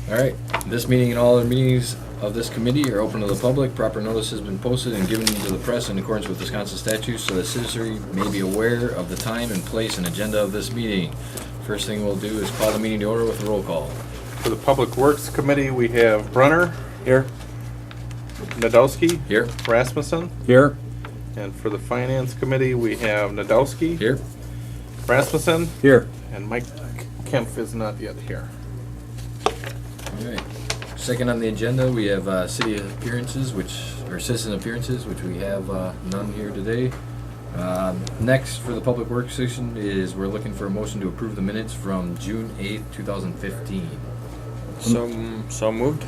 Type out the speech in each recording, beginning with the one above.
All right, this meeting and all other meetings of this committee are open to the public. Proper notice has been posted and given to the press in accordance with Wisconsin statutes so that citizenry may be aware of the time and place and agenda of this meeting. First thing we'll do is call the meeting to order with a roll call. For the Public Works Committee, we have Brunner, Here. Nadowski, Here. Rasmussen. Here. And for the Finance Committee, we have Nadowski, Here. Rasmussen, Here. and Mike Kempf is not yet here. All right. Second on the agenda, we have city appearances, or citizen appearances, which we have none here today. Next, for the Public Works section, is we're looking for a motion to approve the minutes from June 8th, 2015. So moved.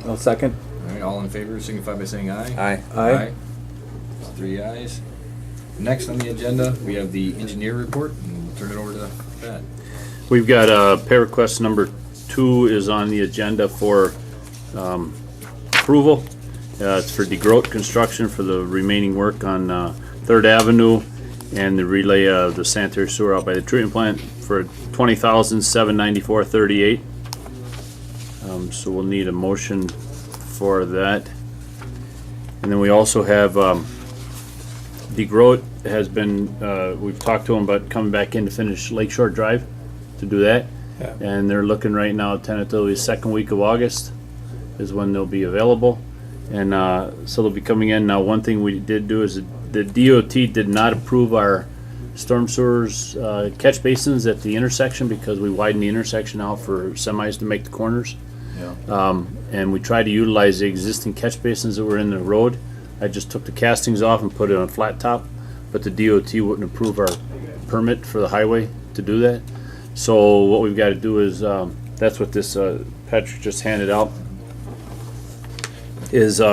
I'll second. All right, all in favor, signify by saying aye. Aye. Aye. It's 3 ayes. Next on the agenda, we have the engineer report, and we'll turn it over to Pat. We've got pay request number 2 is on the agenda for approval. It's for DeGroat Construction for the remaining work on 3rd Avenue and the relay of the sanitary sewer out by the treatment plant for $20,794.38. So we'll need a motion for that. And then we also have DeGroat has been, we've talked to them about coming back in to finish Lakeshore Drive to do that. Yeah. And they're looking right now tentatively second week of August is when they'll be available. And so they'll be coming in. Now, one thing we did do is the DOT did not approve our storm sewers catch basins at the intersection because we widened the intersection out for semis to make the corners. Yeah. And we tried to utilize the existing catch basins that were in the road. I just took the castings off and put it on flat top, but the DOT wouldn't approve our permit for the highway to do that. So what we've got to do is, that's what this Patrick just handed out, is we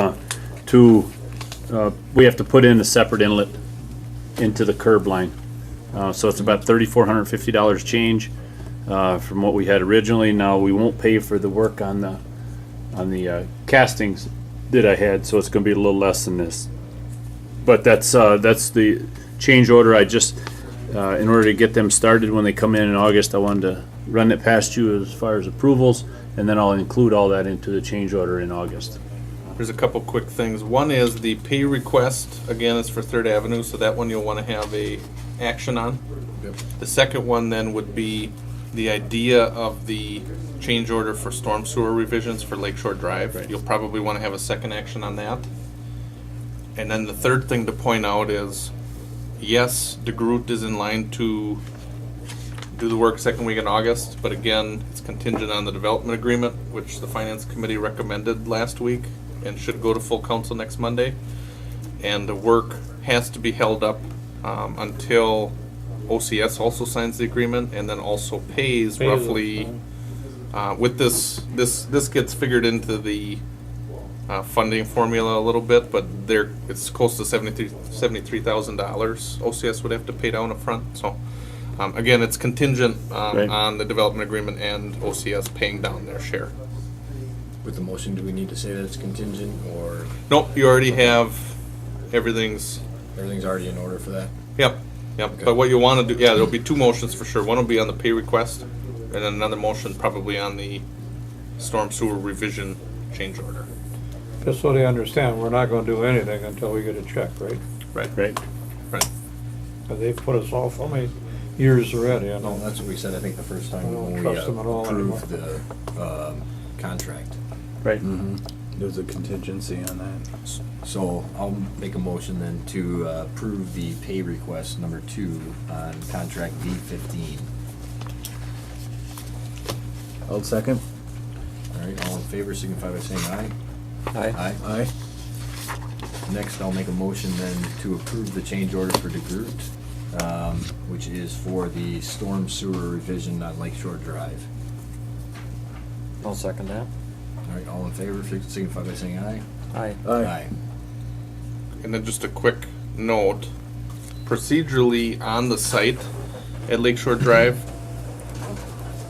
have to put in a separate inlet into the curb line. So it's about $3,450 change from what we had originally. Now we won't pay for the work on the castings that I had, so it's going to be a little less than this. But that's the change order. I just in order to get them started when they come in August, I wanted to run it past you as far as approvals, and then I'll include all that into the change order in August. There's a couple quick things. One is the pay request, again, is for 3rd Avenue, so that one you'll want to have a action on. Yep. The second one then would be the idea of the change order for storm sewer revisions for Lakeshore Drive. Right. You'll probably want to have a second action on that. And then the third thing to point out is, yes, DeGroot is in line to do the work second week in August, but again, it's contingent on the development agreement, which the Finance Committee recommended last week and should go to full council next Monday. And the work has to be held up until OCS also signs the agreement and then also pays roughly, with this gets figured into the funding formula a little bit, but it's close to $73,000 OCS would have to pay down up front. So again, it's contingent Right. on the development agreement and OCS paying down their share. With the motion, do we need to say that it's contingent, or Nope, you already have everything's. everything's already in order for that? Yep. Okay. But what you want to do, there'll be 2 motions for sure. One will be on the pay request, and then another motion probably on the storm sewer revision change order. Just so they understand, we're not gonna do anything until we get a check, right? Right. Right. Right. 'Cause they've put us off how many years already, I No, know. that's what we said, I think, the first time I don't when we trust them at all anymore. approved the contract. Right. There's a contingency on that. So I'll make a motion then to approve the pay request number 2 on contract D15. I'll second. All right, all in favor, signify by saying aye. Aye. Aye. Next, I'll make a motion then to approve the change order for DeGroot, which is for the storm sewer revision on Lakeshore Drive. I'll second that. All right, all in favor, signify by saying aye. Aye. Aye. And then just a quick note, procedurally on the site at Lakeshore Drive,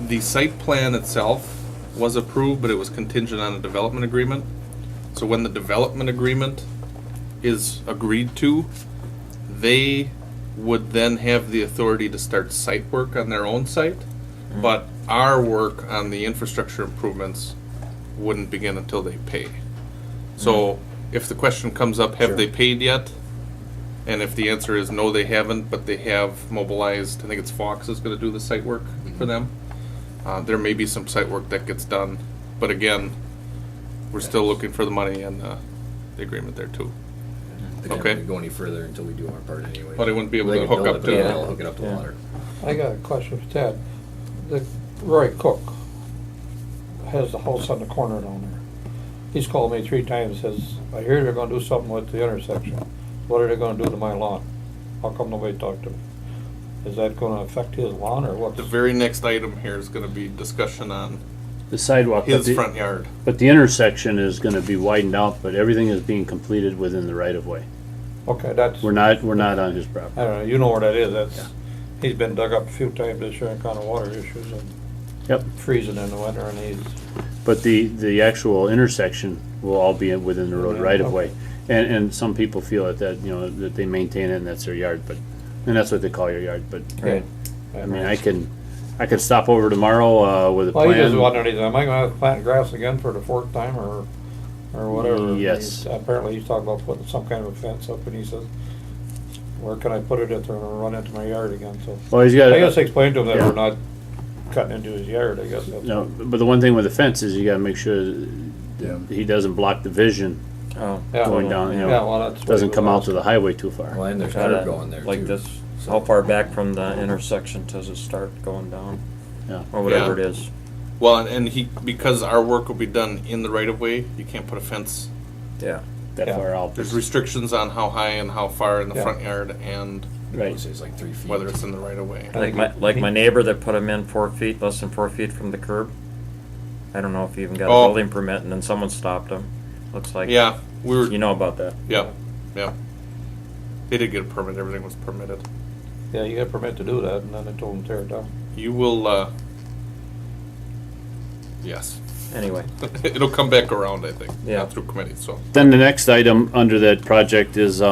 the site plan itself was approved, but it was contingent on a development agreement. So when the development agreement is agreed to, they would then have the authority to start site work on their own site. But our work on the infrastructure improvements wouldn't begin until they pay. So if the question comes up, have they paid yet? And if the answer is no, they haven't, but they have mobilized, I think it's Fox is gonna do the site work for them. There may be some site work that gets done, but again, we're still looking for the money and the agreement there too. They can't Okay. really go any further until we do our part anyway. But they wouldn't be able They to can hook build up it, but to they'll hook it up to Yeah. water. I got a question for Ted. Roy Cook has the house on the corner down there. He's called me 3 times, says, I hear they're gonna do something with the intersection. What are they gonna do to my lawn? How come nobody talked to me? Is that gonna affect his lawn or what? The very next item here is gonna be discussion on The sidewalk, but his the, front yard. but the intersection is gonna be widened out, but everything is being completed within the right of way. Okay, that's, We're not on his property. I don't know, you know where that is, Yeah. that's, he's been dug up a few times this year, kind of water issues and Yep. freezing in the winter and he's, But the actual intersection will all be within the road Yeah, right of okay. way. And some people feel that, you know, that they maintain it and that's their yard, but, and that's what they call your yard, but, Right. I mean, I can stop over tomorrow, with a well, he just plan. wondering, am I gonna have to plant grass again for the 4th time or whatever? Yes. Apparently he's talking about putting some kind of a fence up and he says, where can I put it if they're gonna run into my yard again, so. Well, he's got, I guess explain to him that Yeah. we're not cutting into his yard, I guess. That's no, but the one thing with the fence is you gotta make sure Yeah. that he doesn't block the vision Oh. Yeah. going down, you Yeah, know, well, that's. what doesn't he come was out to the highway too far. Well, and there's Gotta- curb going there too. Like this, So- how far back from the intersection does it start going down? Yeah. Or whatever Yeah. it is. Well, and he, because our work will be done in the right of way, you can't put a fence. Yeah. That Yeah. far out. There's restrictions on how high and how far in the Yeah. front yard and I Right. would say it's like 3 feet. whether it's in the right of way. Like my neighbor that put them in 4 feet, less than 4 feet from the curb. I don't know if he even got a Oh. building permit and then someone stopped him. Looks like. Yeah, we were, You know about that. yeah, yeah. They did get a permit, everything was permitted. Yeah, you got a permit to do that and then they told him to tear it down. You will, yes. Anyway. It'll come back around, I think, Yeah. not through committee, so. Then the next item under that project is,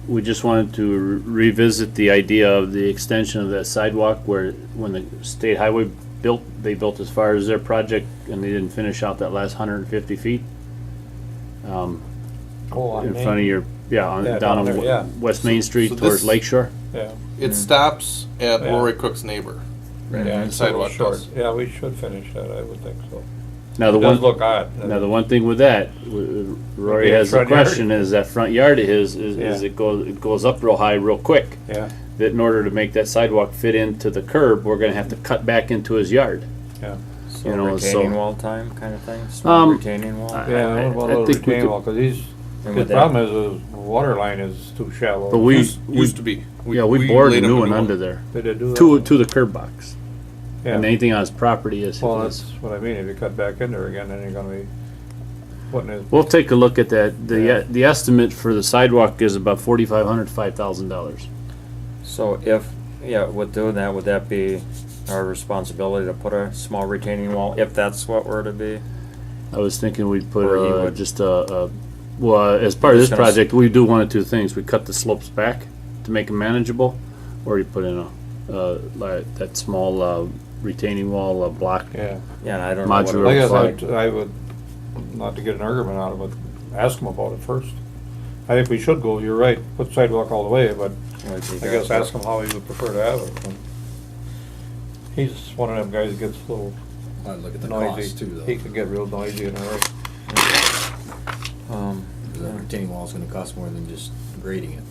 we just wanted to revisit the idea of the extension of that sidewalk where, when the state highway built, they built as far as their project and they didn't finish out that last 150 feet. Oh, on In Main? front of your, down down on there, yeah. West Main Street so towards this- Lakeshore. Yeah. It stops at Yeah. Rory Cook's neighbor. Yeah, The it's a little sidewalk short. does. Yeah, we should finish that, I would think so. Now, the It does one, look odd. now the one thing with that, Rory Yeah, has a front yard. question, is that front yard of his, is Yeah. it goes up real high real quick. Yeah, That in order to make that sidewalk fit into the curb, we're gonna have to cut back into his yard. yeah. So You know, retaining so- wall time kind of thing? Small retaining wall? I- Yeah, what about I a little think we retaining could- wall, cause his And with that- problem is the water line is too shallow. But we, Used to be. we bored a laid him new one under there, Did they do that? to the curb box. And Yeah, anything on his property is, well, that's what I mean, if you cut back in there again, then you're gonna be putting it, we'll take a look at that. Yeah. The estimate for the sidewalk is about $4,500 to $5,000. So if, with doing that, would that be our responsibility to put a small retaining wall, if that's what we're to be? I was thinking we'd put Or he would- just well, as part of this Just gonna s- project, we do one of two things. We cut the slopes back to make them manageable, or you put in like that small retaining wall block. yeah. Yeah, and I don't know what it Modular I guess looks like. I would, not to get an argument out of it, ask him about it first. I think we should go, you're right, put sidewalk all the way, but Like he I guess got- ask him how he would prefer to have it. He's one of them guys that gets a little I'd look at the cost noisy. too, though. He can get real noisy in a hurry. Because that retaining wall is gonna cost more than just grading it.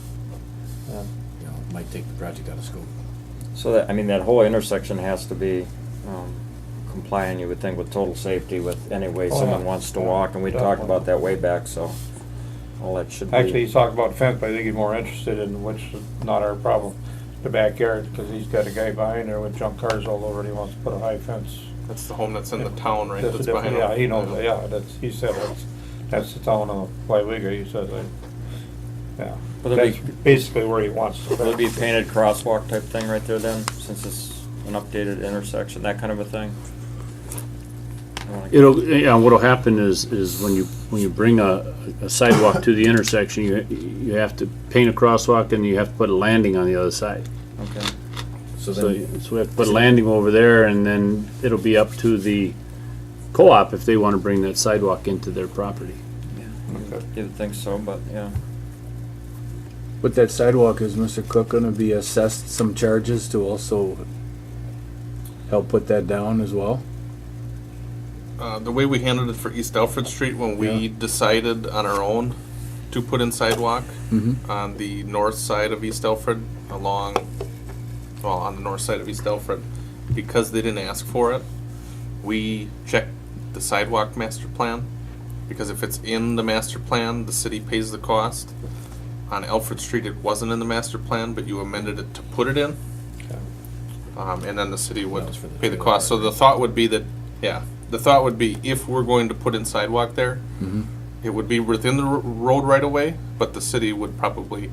Yeah. You know, it might take the project out of scope. So that, I mean, that whole intersection has to be compliant, you would think, with total safety with any way Oh, someone yeah. wants to Yeah, walk, and we talked definitely. about that way back, so all that should be. Actually, he's talking about fence, but I think he's more interested in, which is not our problem, the backyard, because he's got a guy behind there with junk cars all over and he wants to put a high fence. That's the home that's in the town, right? That's That's a different- behind. Yeah, he knows, that, yeah, he said that's the town of Weyauwega, he says, yeah. Will there That's be- basically where he wants to. Will it be a painted crosswalk type thing right there then, since it's an updated intersection, that kind of a thing? What'll happen is when you bring a sidewalk to the intersection, you have to paint a crosswalk and you have to put a landing on the other side. Okay. So So then, we have to put a landing over there and then it'll be up to the co-op if they want to bring that sidewalk into their property. Okay. You would think so, but yeah. With that sidewalk, is Mr. Cook gonna be assessed some charges to also help put that down as well? The way we handled it for East Alfred Street, when we Yeah. decided on our own to put in sidewalk Mm-hmm. on the north side of East Alfred, on the north side of East Alfred, because they didn't ask for it, we checked the sidewalk master plan, because if it's in the master plan, the city pays the cost. On Alfred Street, it wasn't in the master plan, but you amended it to put it in. And then the city would That was for the pay the trailer cost. So park, the thought would be that, the thought would be if we're going to put in sidewalk there, Mm-hmm. it would be within the road right away, but the city would probably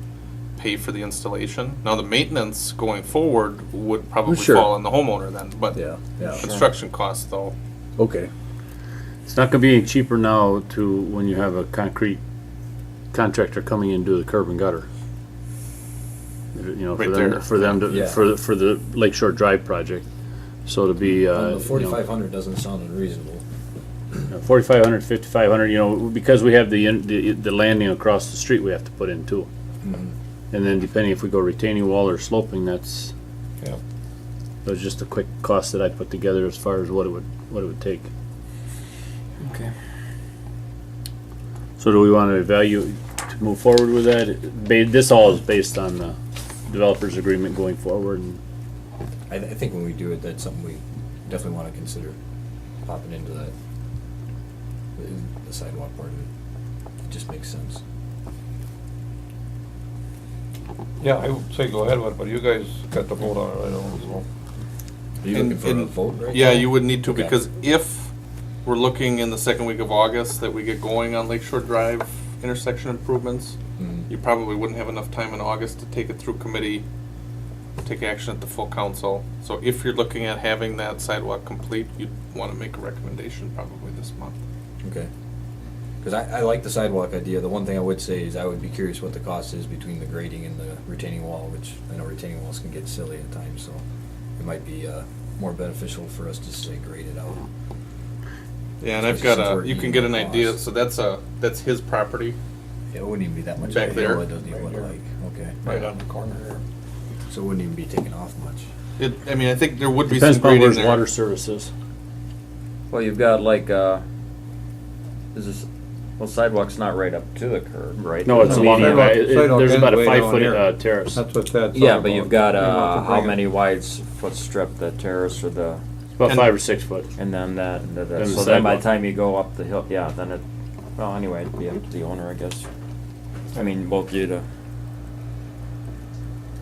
pay for the installation. Now, the maintenance going forward would probably Sure. fall on the homeowner then, but Yeah, yeah. construction costs though. Okay. It's not gonna be any cheaper now to, when you have a concrete contractor coming in and do the curb and gutter. You know, Right there. for them to, Yeah. for the Lakeshore Drive project. So to be, The 4,500 doesn't sound unreasonable. 4,500, 5,500, you know, because we have the landing across the street we have to put in too. And then depending if we go retaining wall or sloping, that's, Yeah. that was just a quick cost that I put together as far as what it would take. Okay. So do we want to evaluate, to move forward with that? This all is based on the developer's agreement going forward, and I think when we do it, that's something we definitely want to consider popping into that, the sidewalk part of it. It just makes sense. Yeah, I would say go ahead with it, but you guys got the vote on it right now, so. Are you And- looking for a and- vote right Yeah, now? you would need to, Okay. because if we're looking in the second week of August that we get going on Lakeshore Drive intersection improvements, Mhm. you probably wouldn't have enough time in August to take it through committee, take action at the full council. So if you're looking at having that sidewalk complete, you'd want to make a recommendation probably this month. Okay. Because I like the sidewalk idea. The one thing I would say is I would be curious what the cost is between the grading and the retaining wall, which I know retaining walls can get silly at times, so it might be more beneficial for us to say grade it out. Yeah, and I've Especially got since we're you can eating get the an idea, cost. so that's his property. It wouldn't even be that much. Back of a hill. there? It doesn't even Right look here. like, okay. Right on the corner there. So it wouldn't even be taken off much. I mean, I think there would be depends some upon where grading his there. water service is. Well, you've got like, is this, well, sidewalk's not right up to the curb, right? No, it's No, along, sidewalk- there's sidewalk about a ends way 5-foot down here. terrace. That's what that's. Yeah, all but about. you've got, They want to how bring it- many wide foot strip, the terrace or the, About And- 5 or 6 foot. and then that, the so then by sidewalk. the time you go up the hill, yeah, then it, well, anyway, it'd be up to the owner, I guess. I mean, both you to,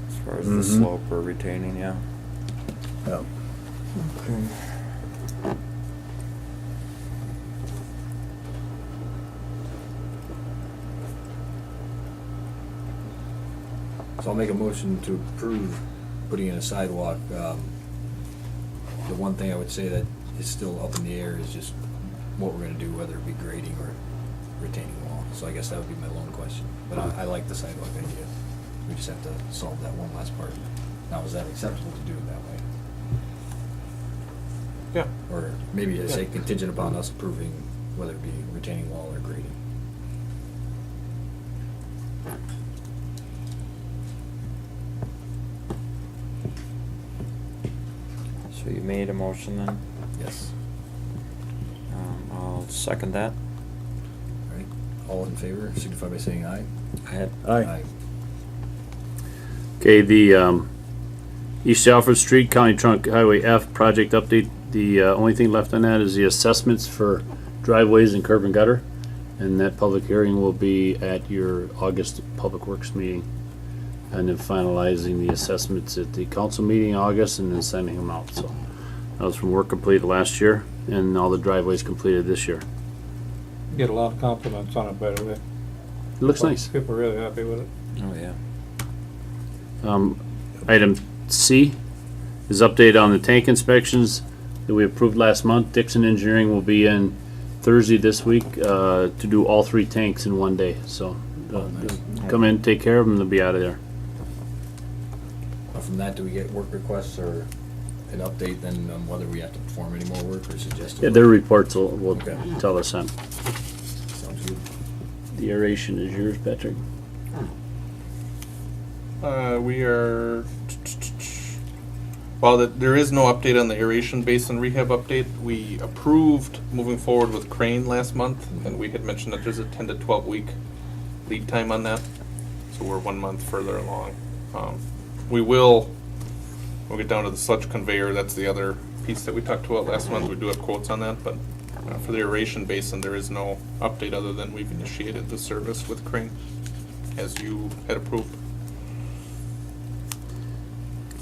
as far as the Mhm. slope or retaining, yeah. Yeah. So I'll make a motion to approve putting in a sidewalk. The one thing I would say that is still up in the air is just what we're gonna do, whether it be grading or retaining wall. So I guess that would be my lone question. But I like the sidewalk idea. We just have to solve that one last part. Now, is that acceptable to do it that way? Yeah. Or maybe I say contingent upon us approving whether it be retaining wall or grading. So you made a motion then? Yes. I'll second that. All right. All in favor, signify by saying aye. Aye. Okay, the East Alfred Street County Trunk Highway F project update. The only thing left on that is the assessments for driveways and curb and gutter. And that public hearing will be at your August Public Works meeting. And then finalizing the assessments at the council meeting in August and then sending them out. So that was from work completed last year and all the driveways completed this year. Get a lot of compliments on it, by the way. It looks nice. People are really happy with it. Oh, yeah. Item C is update on the tank inspections that we approved last month. Dixon Engineering will be in Thursday this week to do all 3 tanks in one day. So nice. come in, take care of them, they'll be out of there. From that, do we get work requests or an update then on whether we have to perform any more work or suggest? Yeah, their reports will Okay. tell us on. Sounds good. The aeration is yours, Patrick. We are, while there is no update on the aeration basin rehab update, we approved moving forward with Crane last month, and we had mentioned that there's a 10 to 12 week lead time on that, so we're 1 month further along. We'll get down to the sludge conveyor, that's the other piece that we talked about last month, we do have quotes on that, but for the aeration basin, there is no update other than we've initiated the service with Crane, as you had approved.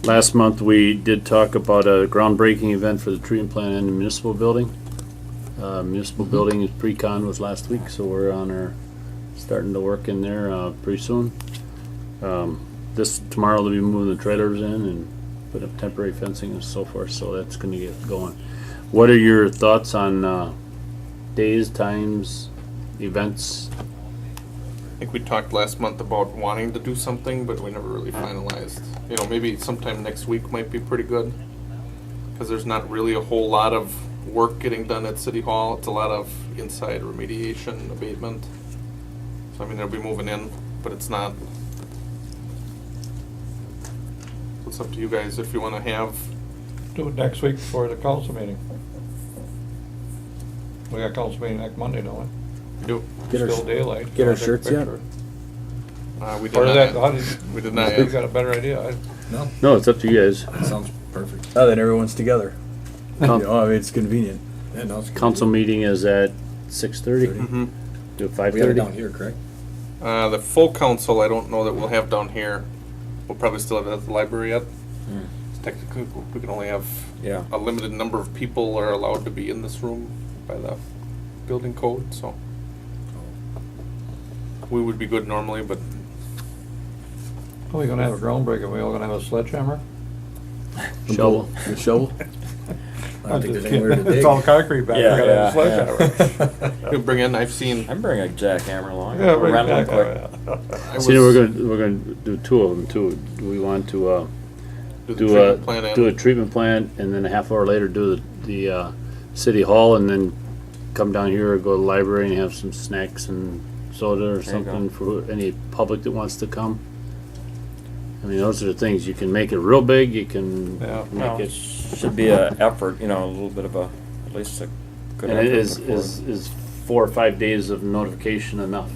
Last month, we did talk about a groundbreaking event for the treatment plant and the municipal building. Municipal building, pre-con was last week, so we're starting to work in there pretty soon. Tomorrow they'll be moving the trailers in and put up temporary fencing and so forth, so that's gonna get going. What are your thoughts on days, times, events? I think we talked last month about wanting to do something, but we never really finalized. You know, maybe sometime next week might be pretty good, because there's not really a whole lot of work getting done at City Hall. It's a lot of inside remediation, abatement. So I mean, they'll be moving in, but it's not. It's up to you guys if you want to have. Do it next week before the council meeting. We got council meeting next Monday, don't we? We do. Get our- Still daylight. get our I'll take a shirts yet? picture. We did Or not. that, how did, We did not you yet. got a better idea? No, No, it's up to you guys. that sounds perfect. Oh, then everyone's together. Com- You know, I mean, it's convenient. Yeah, no, it's good. Council meeting is at 6:30. Mhm. Do it We 5:30. have it down here, correct? The full council, I don't know that we'll have down here. We'll probably still have it at the library yet. Technically, we can only have Yeah. a limited number of people are allowed to be in this room by the building code, so. We would be good normally, but Are we gonna have a groundbreaker? We all gonna have a sledgehammer? Shovel. The shovel? I don't think there's anywhere to dig. It's all concrete back Yeah, there, we gotta have a yeah, sledgehammer. you bring in, I've seen, I'm bringing a jackhammer along. Yeah, We're bring it renting back. quick. I was, See, we're gonna do two of them too. Do we want to do the do treatment plan do a and, treatment plant and then a half hour later do the city hall and then come down here or go to the library and have some snacks and soda or you something for any public that wants to come? I mean, those are the things. You can make it real big. You can Yeah. No, make it it. should be a effort, you know, a little bit of a, at least a good And effort. it is, before. is 4 or 5 days of notification enough?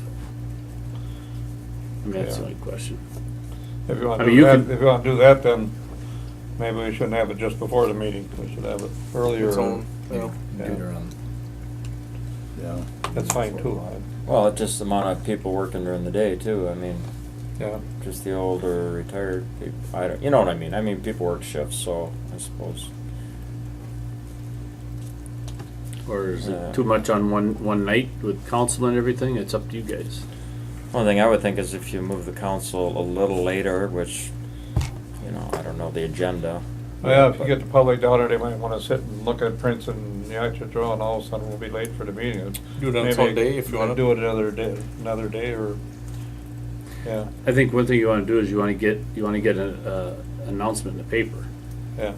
I mean, that's the Yeah. only question. If you wanna I mean, do you that, can- if you wanna do that, then maybe we shouldn't have it just before the meeting. We should have it earlier. its own, you know. Do it around. Yeah. That's fine too. Well, it's just the amount of people working during the day too. I mean, Yeah. just the older retired people. I don't, you know what I mean? I mean, people work shifts, so I suppose. Or is Yeah. it too much on one night with council and everything? It's up to you guys. One thing I would think is if you move the council a little later, which, you know, I don't know the agenda. Well, if you get the public down there, they might wanna sit and look at prints and the actual draw, and all of a sudden we'll be late for the meeting. Do it on its Maybe own day if you want to. Do it another day, or, yeah, I think one thing you want to do is you want to get an announcement in the paper. yeah.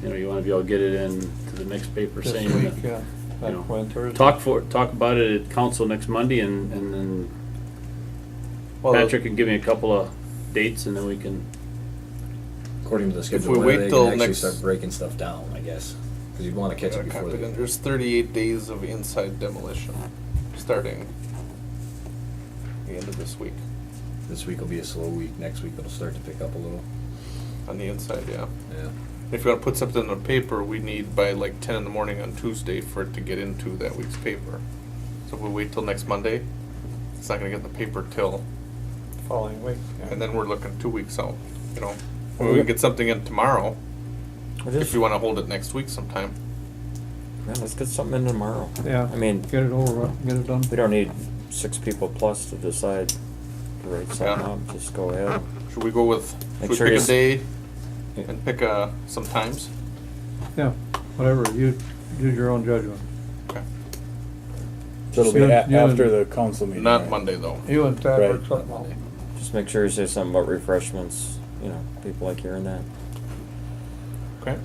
You know, you want to be able to get it in to the next paper This saying. week, that, yeah. you know, When Thursday. Talk about it at council next Monday and then Well, Patrick can give me a couple of dates and then we can. According to the schedule, we where wait they till can actually next- start breaking stuff down, I guess. Because you'd want to catch it gotta before copy it in. the... There's 38 days of inside demolition, starting the end of this week. This week will be a slow week. Next week it'll start to pick up a little. On the inside, yeah. Yeah. If you want to put something in the paper, we need by like 10 in the morning on Tuesday for it to get into that week's paper. So if we wait till next Monday, it's not going to get in the paper till, Following week, yeah. and then we're looking 2 weeks out, you know. We can get something in tomorrow, if you want to hold it next week sometime. Man, let's get something in tomorrow. Yeah. I mean, Get it over, get it done. we don't need 6 people plus to decide to write something Yeah. up. Just go ahead. Should we go with, Make should we sure pick you a day Yeah. and pick some times? Yeah, whatever, you use your own judgment. Okay. So it'll be You and- after the council meeting. Not right? Monday though. You and Tad Right. work something out. Just make sure you say something about refreshments. You know, people like hearing that. Okay.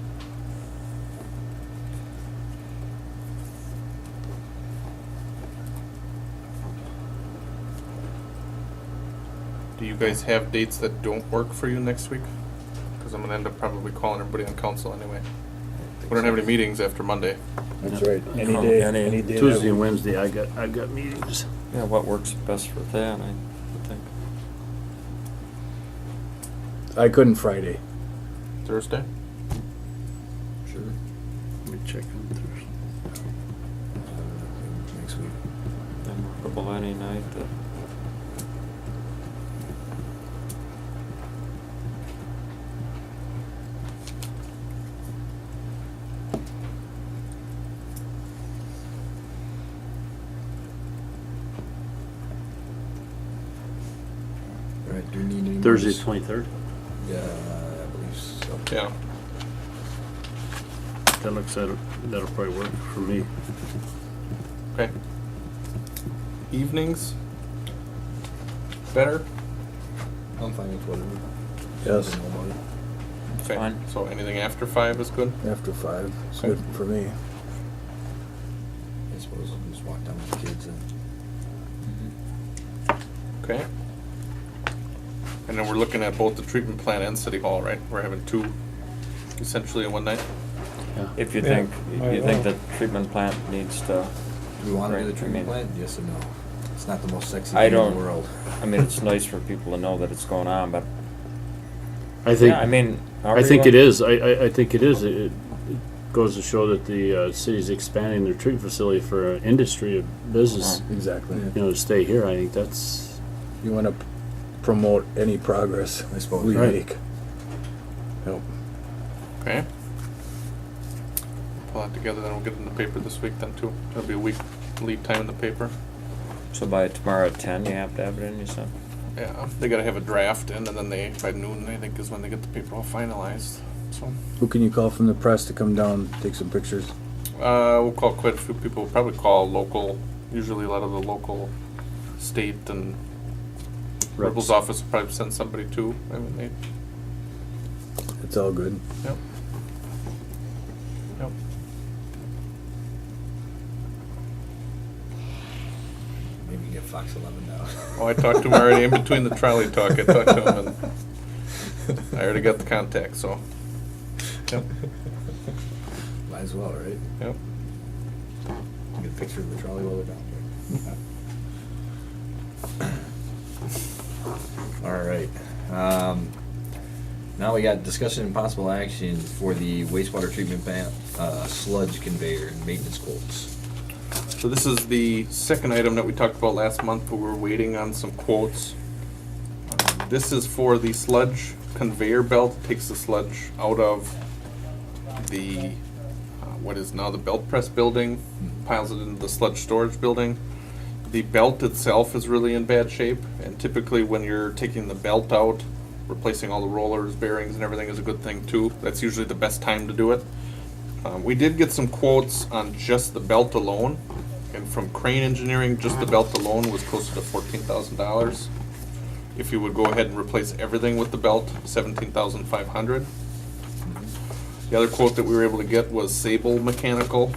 Do you guys have dates that don't work for you next week? Because I'm gonna end up probably calling everybody on council anyway. We don't have any meetings after Monday. That's right. Any No, day, any- any day. that Tuesday week. and Wednesday, I've got meetings. Yeah, what works best for that, I would think. I couldn't Friday. Thursday? Sure. Let me check on Thursday. Next week. And workable any night that. All right, do we need any more Thursday, dis- 23rd. Yeah, I believe so. Yeah. That looks like that'll probably work for me. Okay. Evenings? Better? I'm fine with whatever. Yes, Know about it. Okay. Fine. So anything after 5 is good? after 5. It's Okay. good for me. I suppose I'll just walk down with the kids and. Okay. And then we're looking at both the treatment plant and city hall, right? We're having two essentially in one night? If you Yeah, think, I you think know. the treatment plant needs to, Do we want to do the Right, I treatment mean- plant? Yes or no? It's not the most sexy I thing in don't- the world. I mean, it's nice for people to know that it's going on, but, I think, yeah, I mean. I think it is. I think it is. It goes to show that the city's expanding their treatment facility for industry, a business, Exactly. you know, to stay here. I think that's, You want to promote any progress I suppose. we Right. make. Yep. Okay. Pull that together, then we'll get it in the paper this week then too. There'll be a week lead time in the paper. So by tomorrow at 10, you have to have it in, you said? Yeah, they gotta have a draft in and then they, by noon, I think is when they get the paper all finalized, so. Who can you call from the press to come down, take some pictures? We'll call quite a few people, we'll probably call local, usually a lot of the local state and Rebel's office will probably send somebody too. I mean, they, It's all good. yep. Yep. Maybe get Fox 11 now. Oh, I talked to him already in between the trolley talk. I talked to him and I already got the contact, so. Yep, Might as well, right? yep. Get a picture of the trolley while they're down there. All right. Now we got discussion and possible action for the wastewater treatment plant sludge conveyor and maintenance quotes. So this is the second item that we talked about last month, but we're waiting on some quotes. This is for the sludge conveyor belt. It takes the sludge out of the, what is now the belt press building, piles it into the sludge storage building. The belt itself is really in bad shape, and typically when you're taking the belt out, replacing all the rollers, bearings, and everything is a good thing too. That's usually the best time to do it. We did get some quotes on just the belt alone, and from Crane Engineering, just the belt alone was closer to $14,000. If you would go ahead and replace everything with the belt, $17,500. The other quote that we were able to get was Sable Mechanical.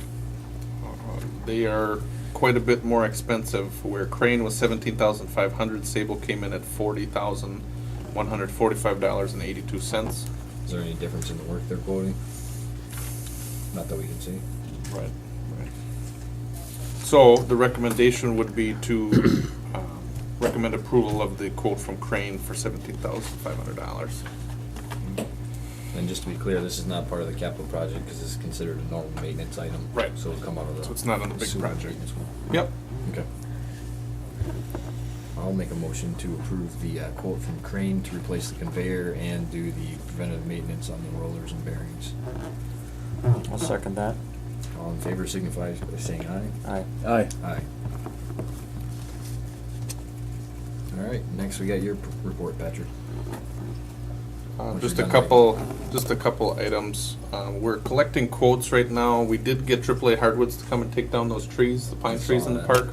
They are quite a bit more expensive. Where Crane was $17,500, Sable came in at $40,145.82. Is there any difference in the work they're quoting? Not that we can see. Right, right. So the recommendation would be to recommend approval of the quote from Crane for $17,500. And just to be clear, this is not part of the capital project because this is considered a normal maintenance item. Right. So it'll come out of the. So it's not on the big sewer project. maintenance one. Yep. Okay. I'll make a motion to approve the quote from Crane to replace the conveyor and do the preventative maintenance on the rollers and bearings. I'll second that. All in favor signify by saying aye. Aye. Aye. Aye. All right, next we got your report, Patrick. What's Just your a done couple items. We're collecting quotes right now. We did get AAA Hardwoods to come and take down those trees, the pine I trees saw in the that. park.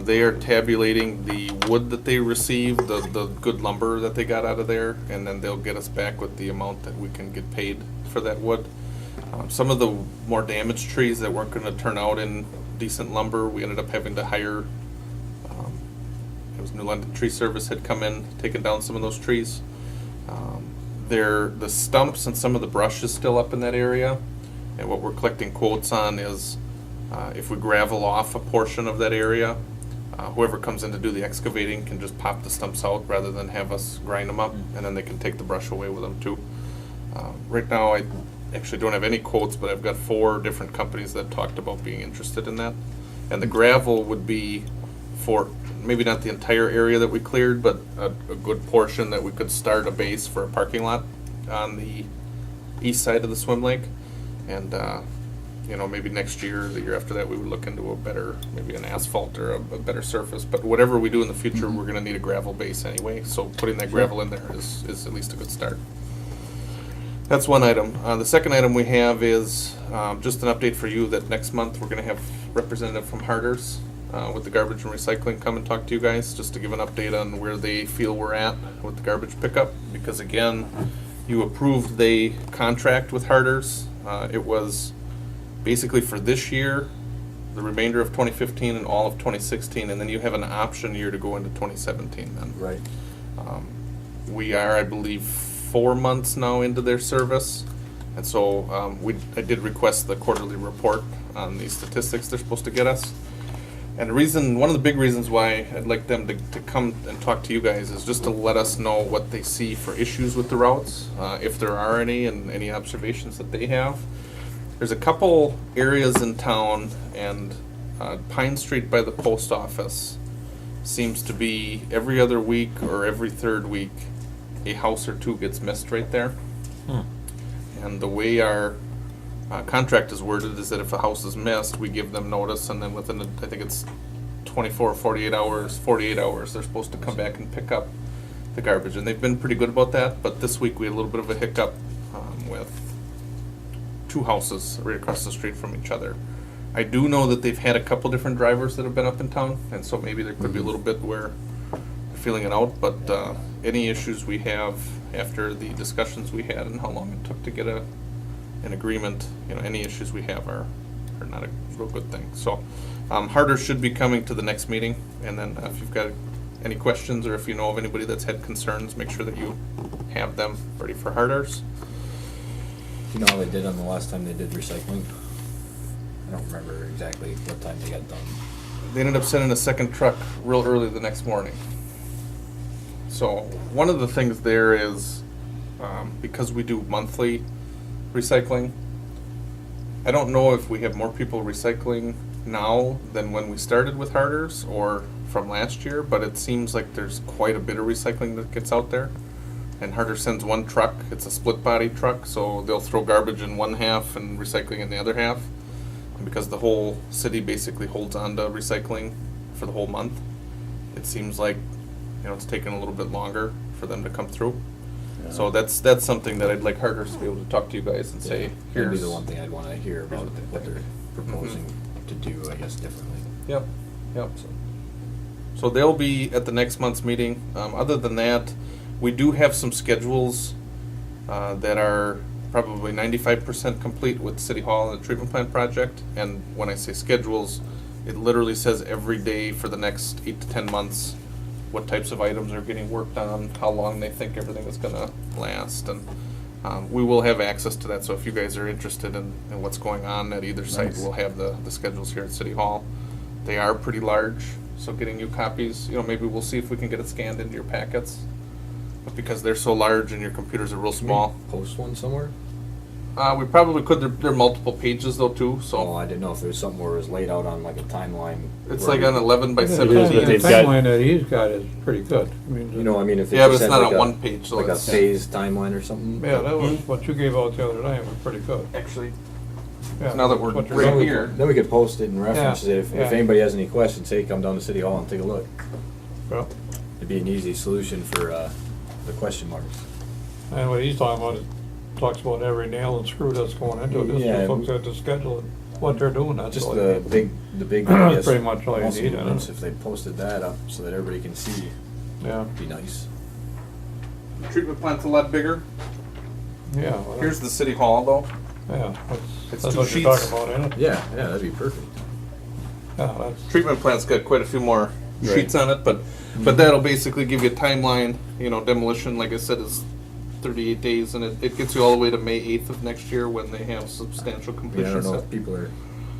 They are tabulating the wood that they received, the good lumber that they got out of there, and then they'll get us back with the amount that we can get paid for that wood. Some of the more damaged trees that weren't gonna turn out in decent lumber, we ended up having to hire was New London Tree Service had come in, taken down some of those trees. The stumps and some of the brush is still up in that area, and what we're collecting quotes on is if we gravel off a portion of that area, whoever comes in to do the excavating can just pop the stumps out rather than have us grind them up, and then they can take the brush away with them too. Right now, I actually don't have any quotes, but I've got 4 different companies that talked about being interested in that. And the gravel would be for maybe not the entire area that we cleared, but a good portion that we could start a base for a parking lot on the east side of the swim lake. And, you know, maybe next year, the year after that, we would look into a better, maybe an asphalt or a better surface. But whatever we do in the future, we're gonna need a gravel base anyway, so putting that gravel in there is at least a good start. That's one item. The second item we have is just an update for you that next month we're gonna have representative from Harders with the garbage and recycling come and talk to you guys, just to give an update on where they feel we're at with the garbage pickup. Because again, you approved the contract with Harders. It was basically for this year, the remainder of 2015 and all of 2016, and then you have an option year to go into 2017 then. Right. We are, I believe, 4 months now into their service, and so I did request the quarterly report on the statistics they're supposed to get us. And the reason, one of the big reasons why I'd like them to come and talk to you guys is just to let us know what they see for issues with the routes, if there are any, and any observations that they have. There's a couple areas in town, and Pine Street by the post office seems to be every other week or every third week, a house or two gets missed right there. And the way our contract is worded is that if a house is missed, we give them notice, and then within, I think it's 24 or 48 hours, they're supposed to come back and pick up the garbage. And they've been pretty good about that, but this week we had a little bit of a hiccup with 2 houses right across the street from each other. I do know that they've had a couple different drivers that have been up in town, and so maybe there could be a little bit where they're feeling it out, but any issues we have after the discussions we had and how long it took to get an agreement, you know, any issues we have are not a real good thing. So Harder should be coming to the next meeting, and then if you've got any questions or if you know of anybody that's had concerns, make sure that you have them ready for Harders. Do you know how they did on the last time they did recycling? I don't remember exactly what time they got done. They ended up sending a second truck real early the next morning. So one of the things there is, because we do monthly recycling, I don't know if we have more people recycling now than when we started with Harders or from last year, but it seems like there's quite a bit of recycling that gets out there. And Harders sends one truck, it's a split body truck, so they'll throw garbage in one half and recycling in the other half. And because the whole city basically holds on to recycling for the whole month, it seems like, you know, it's taken a little bit longer for them to come through. So that's something that I'd like Harders to be able to talk to you guys and say, That'd here's. be the one thing I'd want to hear about what they're proposing to do, I guess, differently. Yep. So they'll be at the next month's meeting. Other than that, we do have some schedules that are probably 95% complete with City Hall and the treatment plant project. And when I say schedules, it literally says every day for the next 8 to 10 months what types of items are getting worked on, how long they think everything is going to last. And we will have access to that. So if you guys are interested in what's going on at either site, we'll have the schedules here at City Hall. They are pretty large, so getting you copies, you know, maybe we'll see if we can get it scanned into your packets. But because they're so large and your computers are real small, Post one somewhere? we probably could. They're multiple pages though too, Oh, so I didn't know if there was something where it was laid out on like a timeline. it's where like on 11 by is, but 17. The they've got- timeline that he's got is pretty good. I mean, You know, I mean, if they Yeah, but just it's had not like on a- one page, so like a it's- phased timeline or something. yeah, that was what you gave out the other day was pretty good. Actually, Yeah, now that we're what you're right Then we- here. Then we could post it and reference Yeah, it. If yeah. anybody has any questions, hey, come down to City Hall and take a look. Well, It'd be an easy solution for the question marks. and what he's talking about, it talks about every nail and screw that's going into it. This Yeah. just looks at the schedule and what they're doing, that's Just all. the you big, need. I guess, Pretty much all you muscle need, I movements, know. if they posted that up so that everybody can see, Yeah, it'd be nice. The treatment plant's a lot bigger. yeah. well, Here's the City Hall though. Yeah, It's that's two what you're sheets. talking about, ain't it? Yeah, that'd be perfect. Yeah, that's, Treatment plant's got quite a few more sheets on it, but that'll basically give you a timeline. You know, demolition, like I said, is 38 days, and it gets you all the way to May 8th of next year when they have substantial I mean, I completion. don't know set. if people are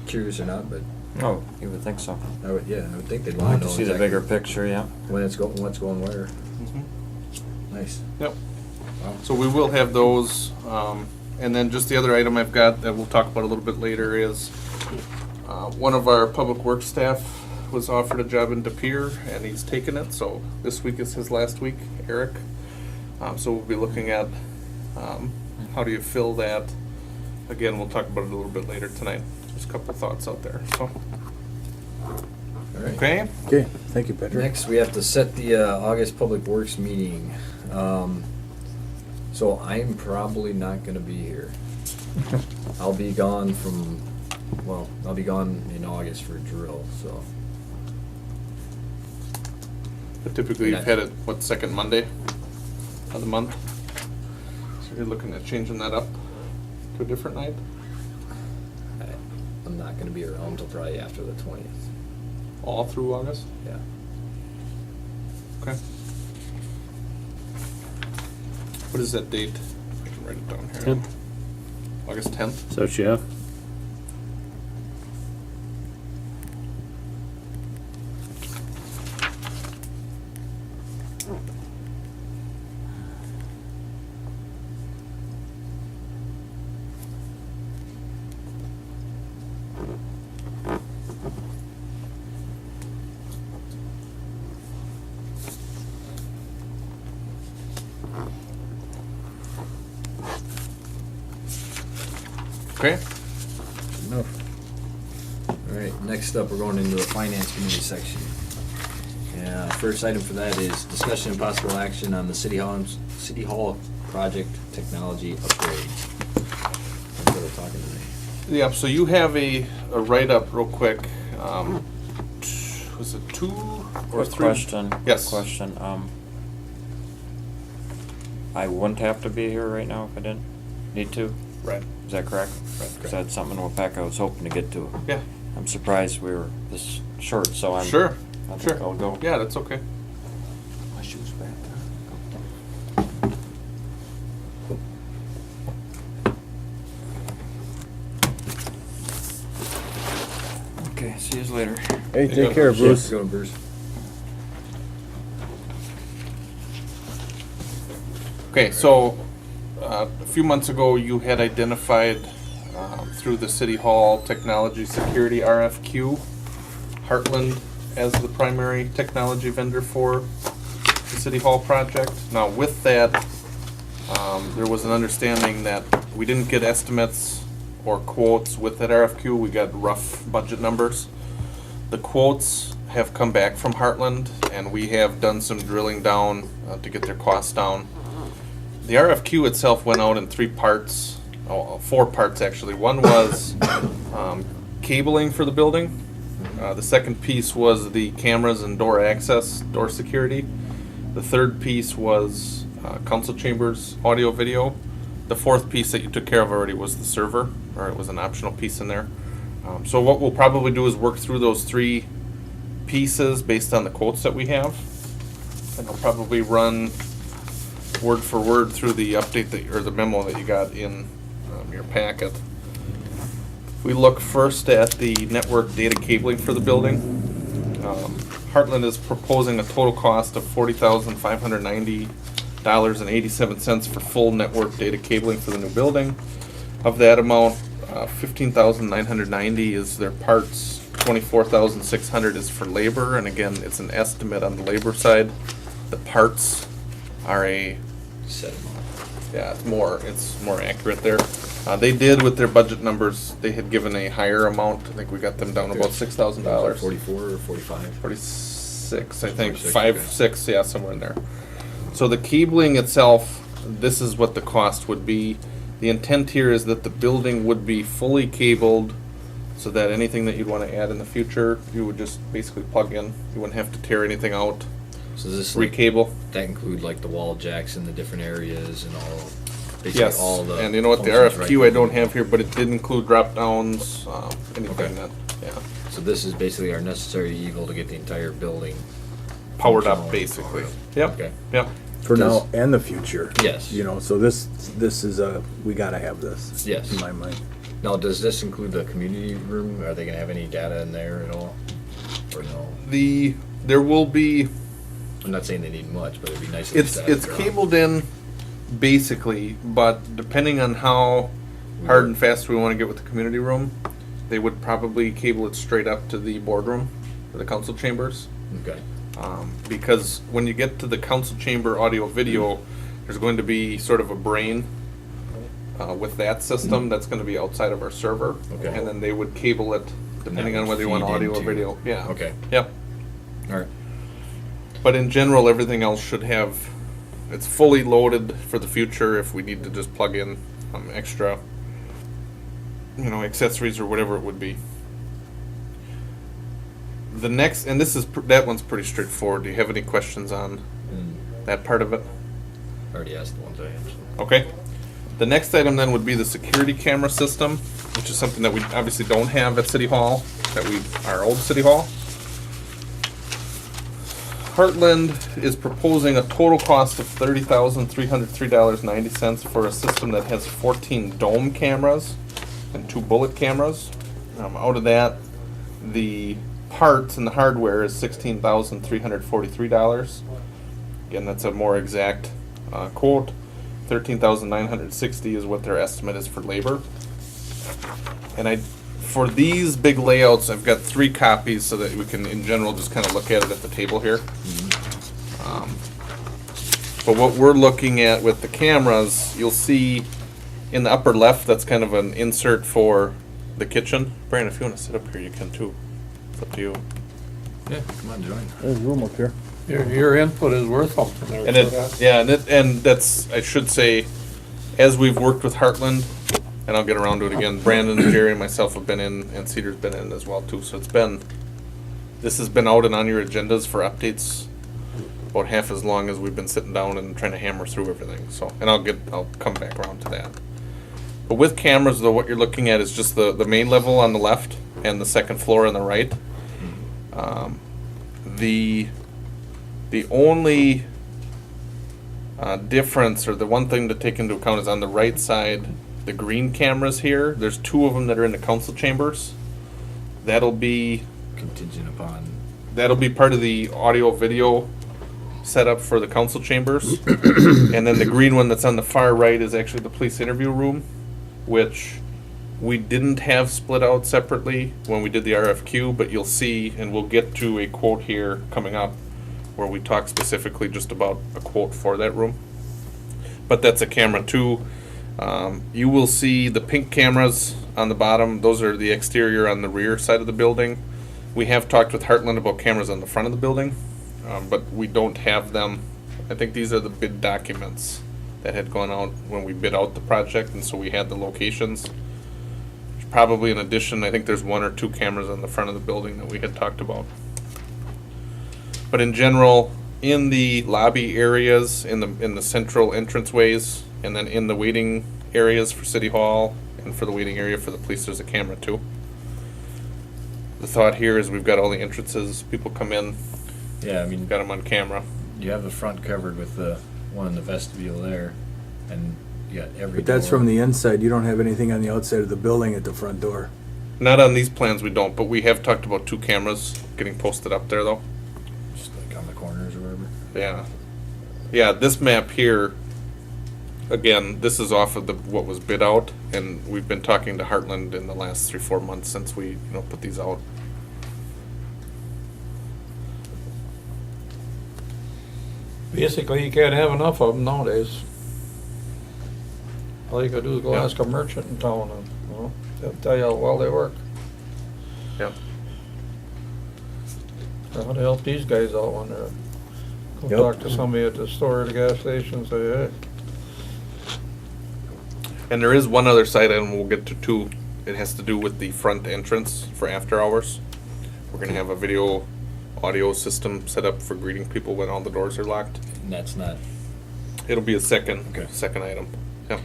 curious or not, but Oh, you would think so. I would think they'd I want want to to know see the exactly bigger picture, yeah. when it's going, what's going where. Mhm. Nice. Yep. Wow. So we will have those, and then just the other item I've got that we'll talk about a little bit later is one of our public works staff was offered a job in De Pere, and he's taken it. So this week is his last week, Eric. So we'll be looking at how do you fill that. Again, we'll talk about it a little bit later tonight. There's a couple thoughts out there. So All right. okay. Okay, thank you, Patrick. Next, we have to set the August Public Works meeting. So I'm probably not going to be here. I'll be gone I'll be gone in August for drill, so. But typically you've had it, what, second Monday of the month? So you're looking at changing that up to a different night? I'm not going to be around until probably after the 20th. All through August? Yeah. Okay. What is that date? I can write it down here. 10th. August 10th? So what you have? Okay. No. All right, next up, we're going into the Finance Committee section. First item for that is discussion and possible action on the City Hall project technology upgrades. That's what we're talking today. Yeah, so you have a write-up real quick. Was it 2 or Quick 3? question. Yes. Question. I wouldn't have to be here right now if I didn't need to. Right. Is that correct? Right. Because that's something in Weyauwega I was hoping to get to. Yeah. I'm surprised we were this short, so I'm. Sure. I think Sure. I'll go. Yeah, that's okay. My shoes back. Okay, see you later. Hey, you take go. care, Yeah, Bruce. go, Bruce. Okay, so a few months ago, you had identified through the City Hall Technology Security RFQ, Heartland as the primary technology vendor for the City Hall project. Now with that, there was an understanding that we didn't get estimates or quotes with that RFQ. We got rough budget numbers. The quotes have come back from Heartland, and we have done some drilling down to get their costs down. The RFQ itself went out in 3 parts, 4 parts actually. One was cabling for the building. The second piece was the cameras and door access, door security. The third piece was council chambers, audio, video. The fourth piece that you took care of already was the server, or it was an optional piece in there. So what we'll probably do is work through those 3 pieces based on the quotes that we have. And I'll probably run word for word through the update that, or the memo that you got in your packet. We look first at the network data cabling for the building. Heartland is proposing a total cost of $40,590.87 for full network data cabling for the new building. Of that amount, $15,990 is their parts, $24,600 is for labor, and again, it's an estimate on the labor side. The parts are a Set them up. yeah, it's more accurate there. They did with their budget numbers, they had given a higher amount. I think we got them down about $6,000. 44 or 45? 46, I think, 46, 5, okay. 6, yeah, somewhere in there. So the cabling itself, this is what the cost would be. The intent here is that the building would be fully cabled so that anything that you'd want to add in the future, you would just basically plug in. You wouldn't have to tear anything out, So is this like, recable. that include like the wall jacks in the different areas and all, basically Yes, all the. and you know what, the functions RFQ I right don't have here, but it did include drop downs, anything Okay. that, yeah. So this is basically our necessary evil to get the entire building Powered functional. up, basically. Yep. Okay. Yep. For Does- now and the future. Yes. You know, so this is we gotta have this. Yes. In my mind. Now, does this include the community room? Are they gonna have any data in there at all? Or no? There will be. I'm not saying they need much, but it'd be nice. If It's cabled in, basically, but depending on how hard and fast we want to get with the community room, they would probably cable it straight up to the boardroom, or the council chambers. Okay. Because when you get to the council chamber audio video, there's going to be sort of a brain with that system that's going to be outside of our server, Okay. and then they would cable it depending would on whether you want feed audio or into- video. Yeah. Okay. Yep. All right. But in general, everything else should have. It's fully loaded for the future if we need to just plug in extra, accessories or whatever it would be. The next, and that one's pretty straightforward. Do you have any questions on that part of it? I already asked the ones I had. So. Okay. The next item then would be the security camera system, which is something that we obviously don't have at City Hall, our old City Hall. Heartland is proposing a total cost of $30,303.90 for a system that has 14 dome cameras and 2 bullet cameras. Out of that, the parts and the hardware is $16,343. Again, that's a more exact quote. $13,960 is what their estimate is for labor. And for these big layouts, I've got 3 copies so that we can, in general, just kind of look at it at the table here. But what we're looking at with the cameras, you'll see in the upper left, that's kind of an insert for the kitchen. Brian, if you want to sit up here, you can too. It's up to you. Yeah, come on, join. There's room up here. Your input is worth something there. And that's, I should say, as we've worked with Heartland, and I'll get around to it again, Brandon, Jerry, and myself have been in, and Cedar's been in as well too. So this has been out and on your agendas for updates about half as long as we've been sitting down and trying to hammer through everything. So, and I'll come back around to that. But with cameras, though, what you're looking at is just the main level on the left and the second floor on the right. The only difference, or the one thing to take into account, is on the right side, the green cameras here. There's 2 of them that are in the council chambers. That'll be Contingent upon. part of the audio video setup for the council chambers. And then the green one that's on the far right is actually the police interview room, which we didn't have split out separately when we did the RFQ, but you'll see, and we'll get to a quote here coming up where we talk specifically just about a quote for that room. But that's a camera too. You will see the pink cameras on the bottom. Those are the exterior on the rear side of the building. We have talked with Heartland about cameras on the front of the building, but we don't have them. I think these are the bid documents that had gone out when we bid out the project, and so we had the locations. There's probably in addition, I think there's 1 or 2 cameras on the front of the building that we had talked about. But in general, in the lobby areas, in the central entranceways, and then in the waiting areas for City Hall and for the waiting area for the police, there's a camera too. The thought here is we've got all the entrances, people come in, Yeah, I mean, we've got them on camera. you have the front covered with the one in the vestibule there, and you got every. But that's door. from the inside. You don't have anything on the outside of the building at the front door. Not on these plans we don't, but we have talked about 2 cameras getting posted up there though. Just like on the corners or whatever. Yeah. Yeah, this map here, again, this is off of what was bid out, and we've been talking to Heartland in the last 3-4 months since we, put these out. Basically, you can't have enough of them nowadays. All you gotta do is go Yeah. ask a merchant in town and, they'll tell you how well they work. Yeah. How to help these guys out when they're, go Yep. talk to somebody at the store or the gas station and say, hey, And there is one other side item we'll get to too. It has to do with the front entrance for after hours. We're gonna have a video audio system set up for greeting people when all the doors are locked. And that's not. It'll be a second Okay. item. Yeah.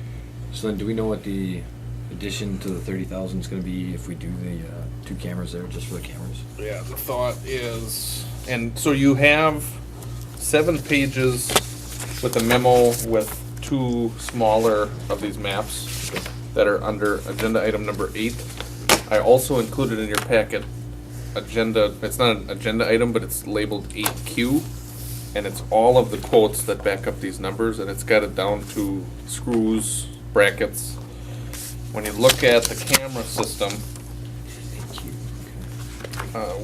So then, do we know what the addition to the 30,000 is gonna be if we do the, 2 cameras there, just for the cameras? Yeah, the thought is, and so you have 7 pages with a memo with 2 smaller of these maps that are under agenda item number 8. I also included in your packet agenda, it's not an agenda item, but it's labeled 8Q. And it's all of the quotes that back up these numbers, and it's got it down to screws, brackets. When you look at the camera system,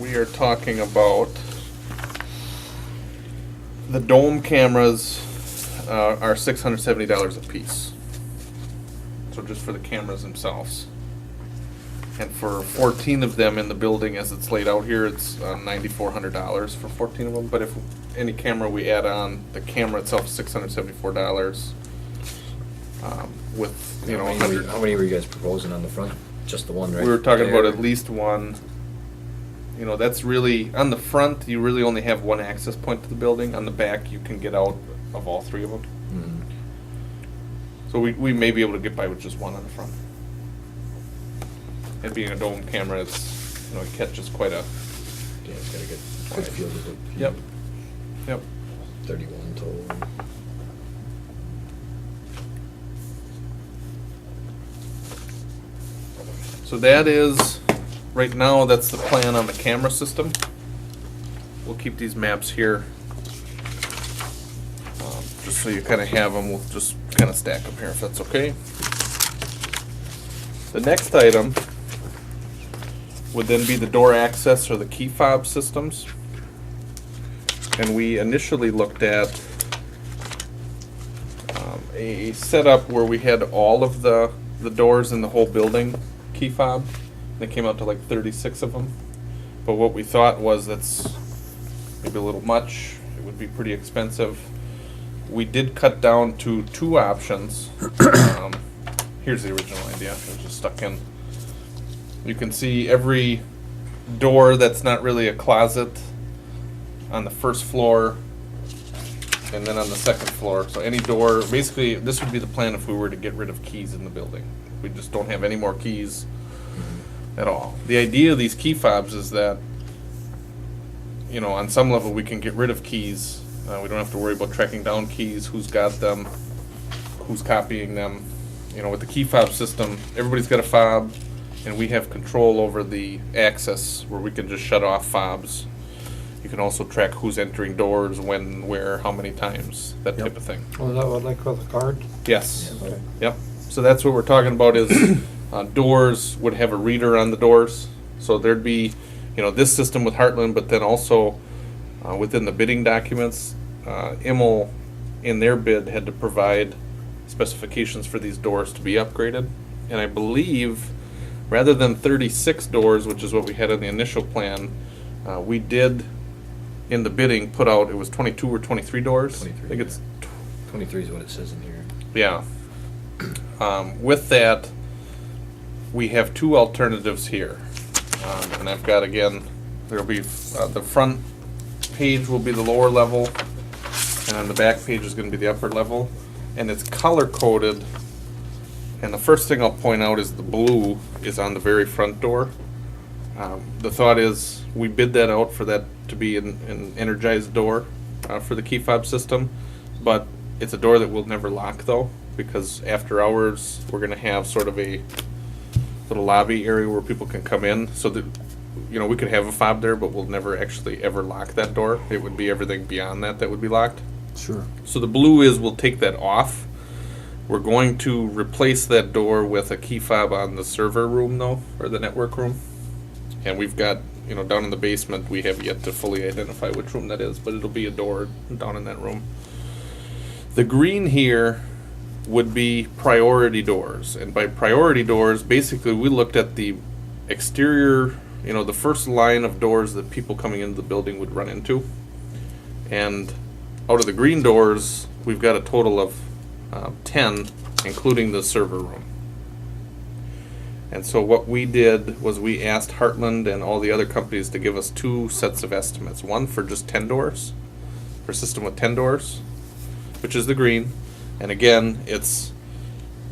we are talking about the dome cameras are $670 a piece. So just for the cameras themselves. And for 14 of them in the building as it's laid out here, it's $9,400 for 14 of them. But if any camera we add on, the camera itself is $674. With, you know, How many were you guys proposing on the front? Just the one, right? we were talking there? about at least one. You know, that's really, on the front, you really only have one access point to the building. On the back, you can get out of all 3 of them. Mhm. So we may be able to get by with just one on the front. And being a dome camera, it's, you know, it catches quite a, Yeah, it's gotta get quite a field of it. yep, yep. 31 total. So that is, right now, that's the plan on the camera system. We'll keep these maps here. Just so you kind of have them, we'll just kind of stack them here if that's okay. The next item would then be the door access or the key fob systems. And we initially looked at a setup where we had all of the doors in the whole building key fob. They came out to like 36 of them. But what we thought was that's maybe a little much. It would be pretty expensive. We did cut down to 2 options. Here's the original idea. It was just stuck in. You can see every door that's not really a closet on the first floor and then on the second floor. So any door, basically this would be the plan if we were to get rid of keys in the building. We just don't have any more keys at all. The idea of these key fobs is that, you know, on some level we can get rid of keys. We don't have to worry about tracking down keys, who's got them, who's copying them. You know, with the key fob system, everybody's got a fob, and we have control over the access where we can just shut off fobs. You can also track who's entering doors, when, where, how many times, that type of thing. Was that what, like with a card? Yes. Okay. Yep. So that's what we're talking about is doors would have a reader on the doors. So there'd be, you know, this system with Heartland, but then also within the bidding documents, Immel in their bid had to provide specifications for these doors to be upgraded. And I believe rather than 36 doors, which is what we had in the initial plan, we did in the bidding put out, it was 22 or 23 doors. 23, I think it's 23 is what it says in here. yeah. With that, we have 2 alternatives here. And I've got, again, there'll be, the front page will be the lower level, and then the back page is going to be the upper level. And it's color coded. And the first thing I'll point out is the blue is on the very front door. The thought is we bid that out for that to be an energized door for the key fob system, but it's a door that will never lock though, because after hours we're going to have sort of a little lobby area where people can come in, so that, you know, we could have a fob there, but we'll never actually ever lock that door. It would be everything beyond that that would be locked. Sure. So the blue is we'll take that off. We're going to replace that door with a key fob on the server room though, or the network room. And we've got, you know, down in the basement, we have yet to fully identify which room that is, but it'll be a door down in that room. The green here would be priority doors. And by priority doors, basically we looked at the exterior, you know, the first line of doors that people coming into the building would run into. And out of the green doors, we've got a total of 10, including the server room. And so what we did was we asked Heartland and all the other companies to give us 2 sets of estimates. One for just 10 doors, for a system with 10 doors, which is the green. And again, it's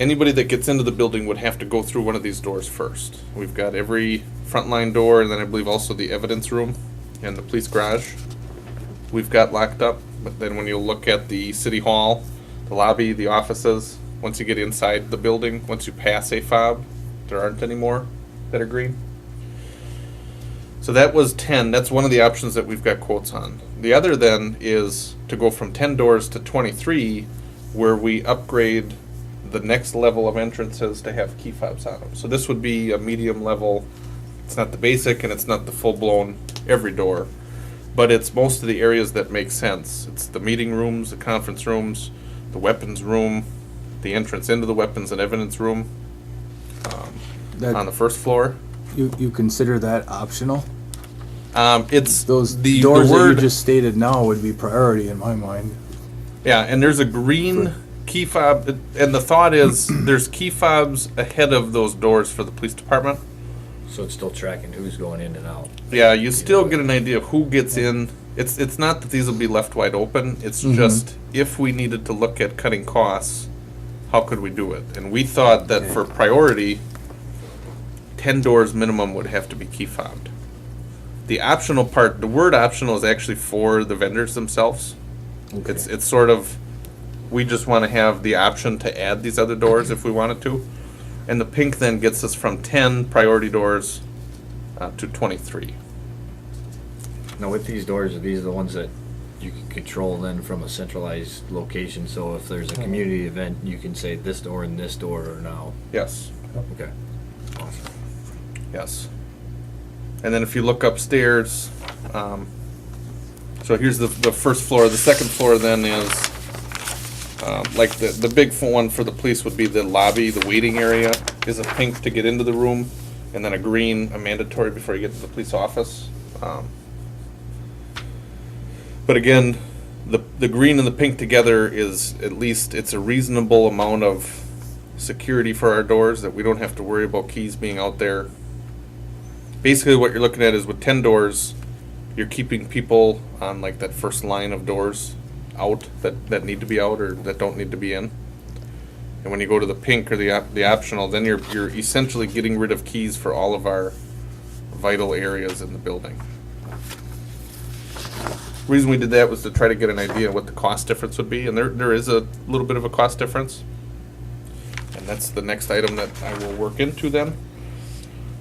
anybody that gets into the building would have to go through one of these doors first. We've got every frontline door, and then I believe also the evidence room and the police garage. We've got locked up, but then when you look at the city hall, the lobby, the offices, once you get inside the building, once you pass a fob, there aren't any more that are green. So that was 10. That's one of the options that we've got quotes on. The other then is to go from 10 doors to 23, where we upgrade the next level of entrances to have key fobs on them. So this would be a medium level. It's not the basic and it's not the full-blown every door, but it's most of the areas that make sense. It's the meeting rooms, the conference rooms, the weapons room, the entrance into the weapons and evidence room on the first floor. You consider that optional? It's Those the doors that you word, just stated now would be priority in my mind. yeah, and there's a green key fob, and the thought is there's key fobs ahead of those doors for the police department. So it's still tracking who's going in and out. Yeah, you still get an idea of who gets in. It's not that these will be left wide open. It's just if we needed to look at cutting costs, how could we do it? And we thought that for priority, 10 doors minimum would have to be key fobbed. The optional part, the word optional is actually for the vendors themselves. Okay. It's sort of, we just want to have the option to add these other doors if we wanted to. And the pink then gets us from 10 priority doors to 23. Now with these doors, these are the ones that you can control then from a centralized location. So if there's a community event, you can say this door and this door are now. Yes, Okay. Awesome. yes. And then if you look upstairs, so here's the first floor. The second floor then is, like the big one for the police would be the lobby, the waiting area is a pink to get into the room, and then a green, a mandatory before you get to the police office. But again, the green and the pink together is at least, it's a reasonable amount of security for our doors that we don't have to worry about keys being out there. Basically what you're looking at is with 10 doors, you're keeping people on like that first line of doors out that need to be out or that don't need to be in. And when you go to the pink or the optional, then you're essentially getting rid of keys for all of our vital areas in the building. The reason we did that was to try to get an idea of what the cost difference would be, and there is a little bit of a cost difference. And that's the next item that I will work into then.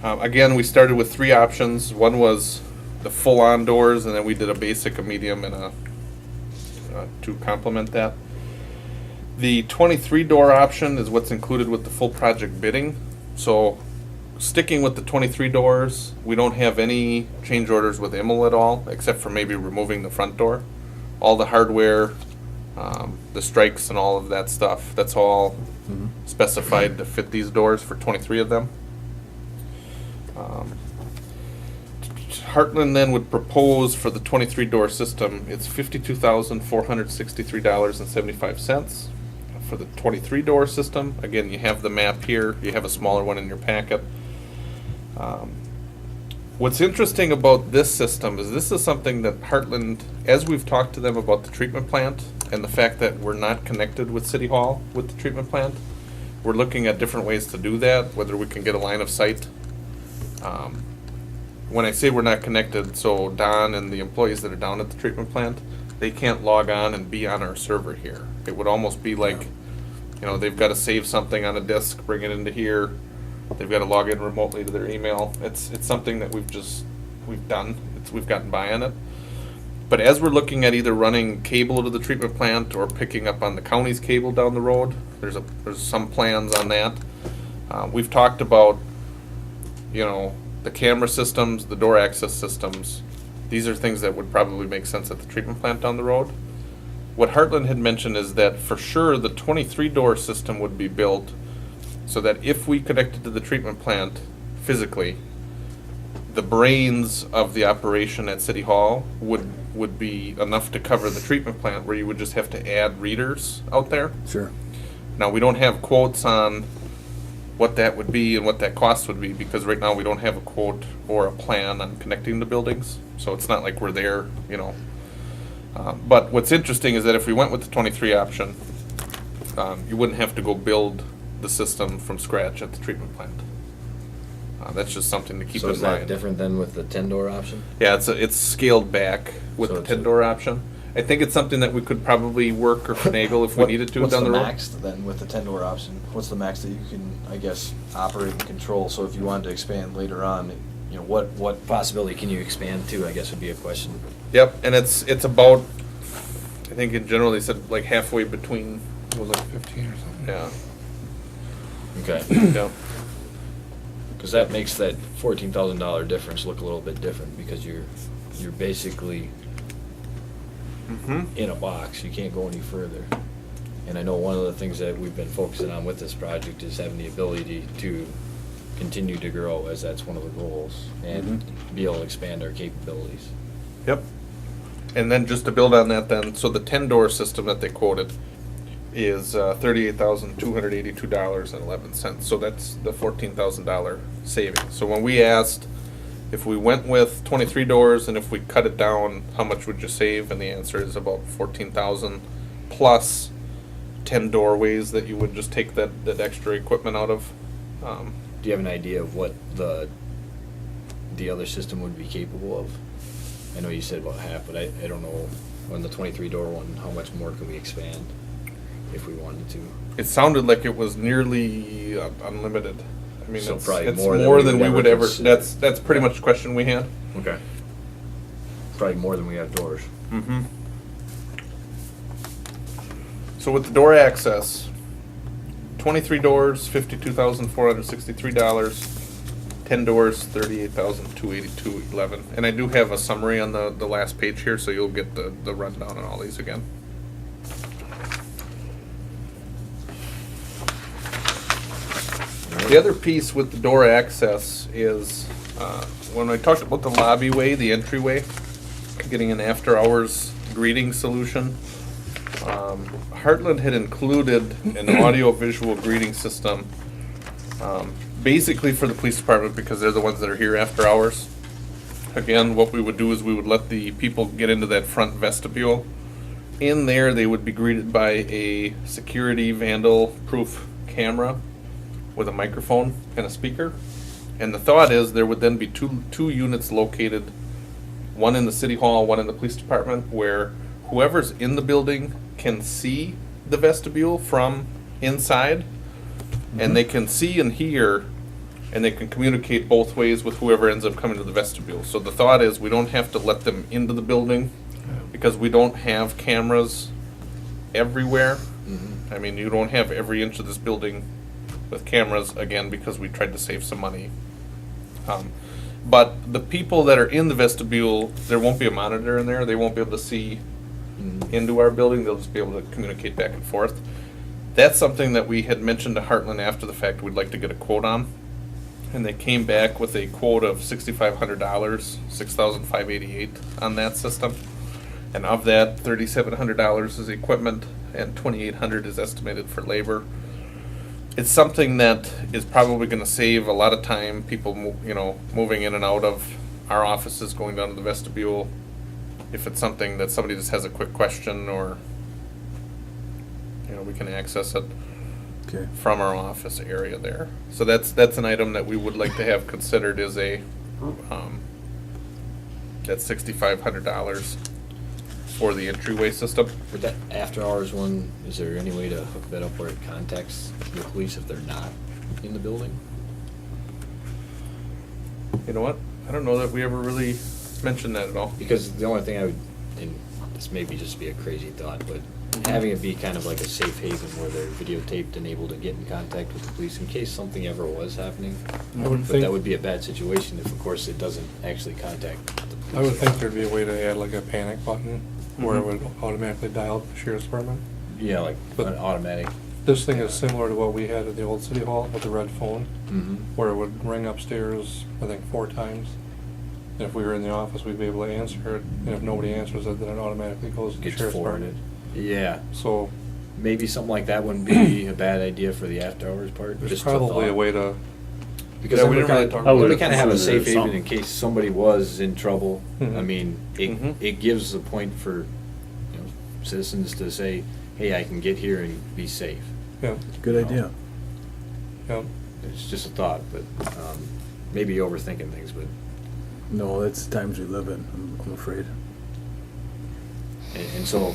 Again, we started with 3 options. One was the full-on doors, and then we did a basic, a medium, and a to complement that. The 23 door option is what's included with the full project bidding. So sticking with the 23 doors, we don't have any change orders with Immel at all, except for maybe removing the front door. All the hardware, the strikes and all of that stuff, that's all specified to fit these doors for 23 of them. Heartland then would propose for the 23 door system, it's $52,463.75. For the 23 door system, again, you have the map here, you have a smaller one in your packet. What's interesting about this system is this is something that Heartland, as we've talked to them about the treatment plant and the fact that we're not connected with City Hall with the treatment plant, we're looking at different ways to do that, whether we can get a line of sight. When I say we're not connected, so Don and the employees that are down at the treatment plant, they can't log on and be on our server here. It would almost be like, you know, they've got to save something on a disk, bring it into here. They've got to log in remotely to their email. It's something that we've done. We've gotten by on it. But as we're looking at either running cable to the treatment plant or picking up on the county's cable down the road, there's some plans on that. We've talked about, you know, the camera systems, the door access systems. These are things that would probably make sense at the treatment plant down the road. What Heartland had mentioned is that for sure the 23 door system would be built so that if we connected to the treatment plant physically, the brains of the operation at City Hall would be enough to cover the treatment plant, where you would just have to add readers out there. Sure. Now, we don't have quotes on what that would be and what that cost would be, because right now we don't have a quote or a plan on connecting the buildings, so it's not like we're there, you know. But what's interesting is that if we went with the 23 option, you wouldn't have to go build the system from scratch at the treatment plant. That's just something to keep So in is that mind. different than with the 10-door option? Yeah, it's scaled back with So the it's a- 10-door option. I think it's something that we could probably work or finagle if we needed to What's down the road. max then with the 10-door option? What's the max that you can, I guess, operate and control? So if you wanted to expand later on, you know, what possibility can you expand to, I guess would be a question. Yep, and it's about, I think in general they said like halfway between, It was like 15 or something. yeah. Okay. Yeah. Because that makes that $14,000 difference look a little bit different because you're basically Mm-hmm. in a box. You can't go any further. And I know one of the things that we've been focusing on with this project is having the ability to continue to grow, as that's one of the goals, and be able to expand our capabilities. Yep. And then just to build on that then, so the 10-door system that they quoted is $38,282.11. So that's the $14,000 savings. So when we asked if we went with 23 doors and if we cut it down, how much would you save? And the answer is about 14,000 plus 10 doorways that you would just take that extra equipment out of. Do you have an idea of what the other system would be capable of? I know you said about half, but I don't know, on the 23-door one, how much more can we expand if we wanted to? It sounded like it was nearly unlimited. I mean, So it's probably more than we would ever. consider. That's pretty much the question we had. Okay. Probably more than we have doors. Mm-hmm. So with the door access, 23 doors, $52,463. 10 doors, $38,282.11. And I do have a summary on the last page here, so you'll get the rundown on all these again. The other piece with the door access is when I talked about the lobbyway, the entryway, getting an after-hours greeting solution. Heartland had included an audio-visual greeting system, basically for the police department because they're the ones that are here after hours. Again, what we would do is we would let the people get into that front vestibule. In there, they would be greeted by a security vandal-proof camera with a microphone and a speaker. And the thought is there would then be two units located, one in the city hall, one in the police department, where whoever's in the building can see the vestibule from inside, and they can see and hear, and they can communicate both ways with whoever ends up coming to the vestibule. So the thought is we don't have to let them into the building because we don't have cameras everywhere. I mean, you don't have every inch of this building with cameras, again, because we tried to save some money. But the people that are in the vestibule, there won't be a monitor in there. They won't be able to see into our building. They'll just be able to communicate back and forth. That's something that we had mentioned to Heartland after the fact we'd like to get a quote on. And they came back with a quote of $6,500, $6,588 on that system. And of that, $3,700 is equipment and $2,800 is estimated for labor. It's something that is probably going to save a lot of time, people moving in and out of our offices, going down to the vestibule. If it's something that somebody just has a quick question, or we can access it from our office area there. So that's an item that we would like to have considered as that $6,500 for the entryway system. With that after-hours one, is there any way to hook that up where it contacts the police if they're not in the building? You know what? I don't know that we ever really mentioned that at all. Because the only thing I would, and this may just be a crazy thought, but having it be kind of like a safe haven where they're videotaped and able to get in contact with the police in case something ever was happening. I would But think, that would be a bad situation if, of course, it doesn't actually contact the police. I would think there'd be a way to add like a panic button where it would automatically dial the sheriff's department. Yeah, like But- an automatic. This thing is similar to what we had at the old city hall with the red phone, where it would ring upstairs, I think 4 times. And if we were in the office, we'd be able to answer it, and if nobody answers it, then it automatically goes to the Gets sheriff's forwarded. department. Yeah, So maybe something like that wouldn't be a bad idea for the after-hours part. there's just probably a thought. way to, Because Yeah, then we we didn't really kind talk of, about we it. kind of have a Consider safe haven something. in case somebody was in trouble. Mhm. I mean, Mhm. it gives a point for citizens to say, hey, I can get here and be safe. yeah. Good idea. Yep. It's just a thought, but maybe overthinking things, but No, that's the times we live in, I'm afraid. and so,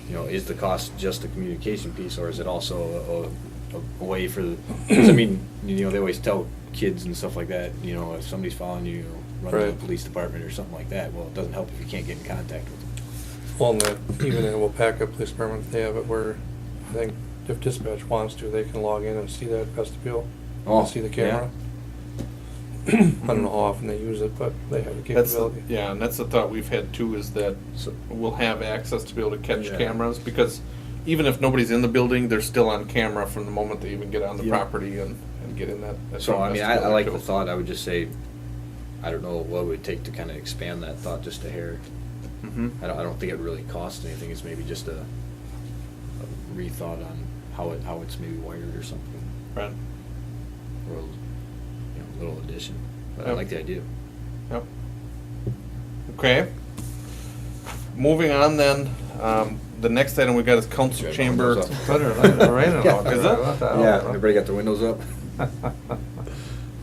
you know, is the cost just the communication piece, or is it also a way for the, because I mean, you know, they always tell kids and stuff like that, you know, if somebody's following you, run to Right. the police department or something like that. Well, it doesn't help if you can't get in contact with them. Well, and that, even in Weyauwega Police Department, they have it where, I think, if dispatch wants to, they can log in and see that vestibule. And see the camera. I don't know how often they use it, but they have the That's, capability. yeah, and that's the thought we've had too, is that So- we'll have access to be able to catch Yeah. cameras, because even if nobody's in the building, they're still on camera from the moment they even get on the Yeah. property and get in that. So, I mean, I vestibule like too. the thought. I would just say, I don't know what it would take to kind of expand that thought just a hair. Mhm. I don't think it really costs anything. It's maybe just a rethought on how it's maybe wired or something, Right. or a little addition. But I Yep. like the idea. Yep. Okay. Moving on then, the next item we got is council Yeah, chamber. windows up. Better than the rain and all Is it? that. What the hell, Yeah, huh? everybody got their windows up.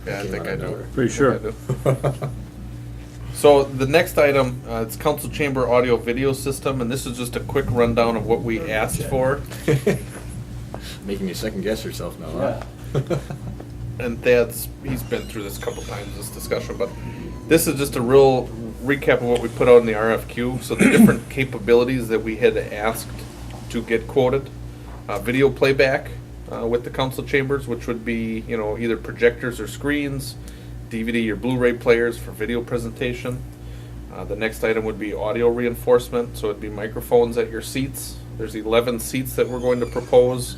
Yeah, I Came think out I of do. nowhere. Pretty sure. I do. So the next item, it's council chamber audio video system, and this is just a quick rundown of what we asked for. Making you second guess yourself now, huh? And he's been through this a couple times, this discussion, but this is just a real recap of what we put out in the RFQ. So the different capabilities that we had asked to get quoted. Video playback with the council chambers, which would be, you know, either projectors or screens, DVD or Blu-ray players for video presentation. The next item would be audio reinforcement, so it'd be microphones at your seats. There's 11 seats that we're going to propose,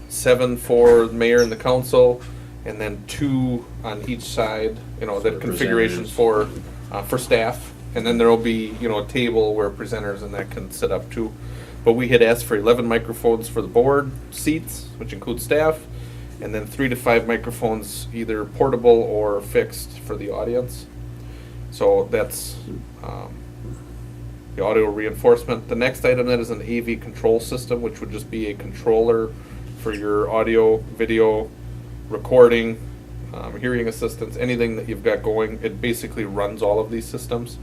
7 for the mayor and the council, and then 2 on each side, you know, For that the configuration presenters. for staff. And then there'll be, you know, a table where presenters and that can sit up too. But we had asked for 11 microphones for the board seats, which includes staff, and then 3 to 5 microphones, either portable or fixed, for the audience. So that's the audio reinforcement. The next item then is an AV control system, which would just be a controller for your audio, video, recording, hearing assistance, anything that you've got going. It basically runs all of these systems.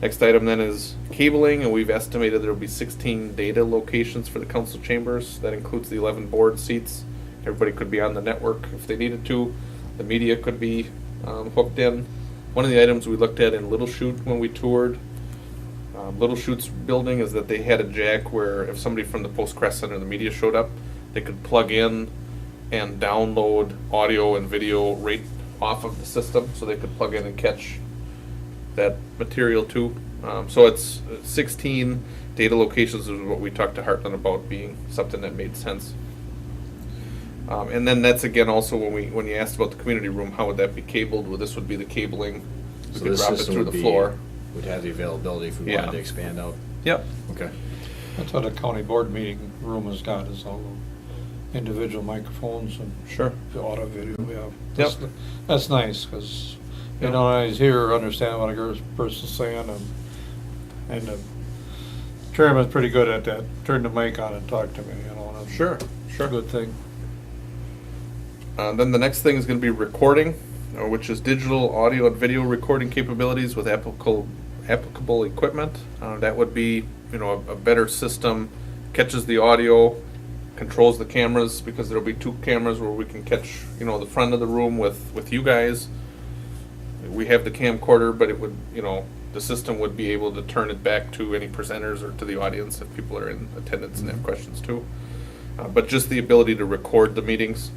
Next item then is cabling, and we've estimated there will be 16 data locations for the council chambers. That includes the 11 board seats. Everybody could be on the network if they needed to. The media could be hooked in. One of the items we looked at in Little Chute when we toured Little Chute's building is that they had a jack where if somebody from the Post Crest Center, the media, showed up, they could plug in and download audio and video right off of the system, so they could plug in and catch that material too. So it's 16 data locations is what we talked to Heartland about being something that made sense. And then that's again also when you asked about the community room, how would that be cabled? Well, this would be the cabling. We So could this drop it system through would the be, floor. would have the availability if we Yeah. wanted to expand out. Yep. Okay. That's what a county board meeting room has got, is all the individual microphones and Sure. the audio video we have. Yep. That's nice, because you Yep. don't always hear or understand what a person's saying, and the chairman's pretty good at that. Turn the mic on and talk to me, you know, and Sure. it's Sure. a good thing. Then the next thing is going to be recording, which is digital audio and video recording capabilities with applicable equipment. That would be, you know, a better system, catches the audio, controls the cameras, because there'll be 2 cameras where we can catch, you know, the front of the room with you guys. We have the camcorder, but it would, you know, the system would be able to turn it back to any presenters or to the audience if people are in attendance and have questions too. But just the ability to record the meetings.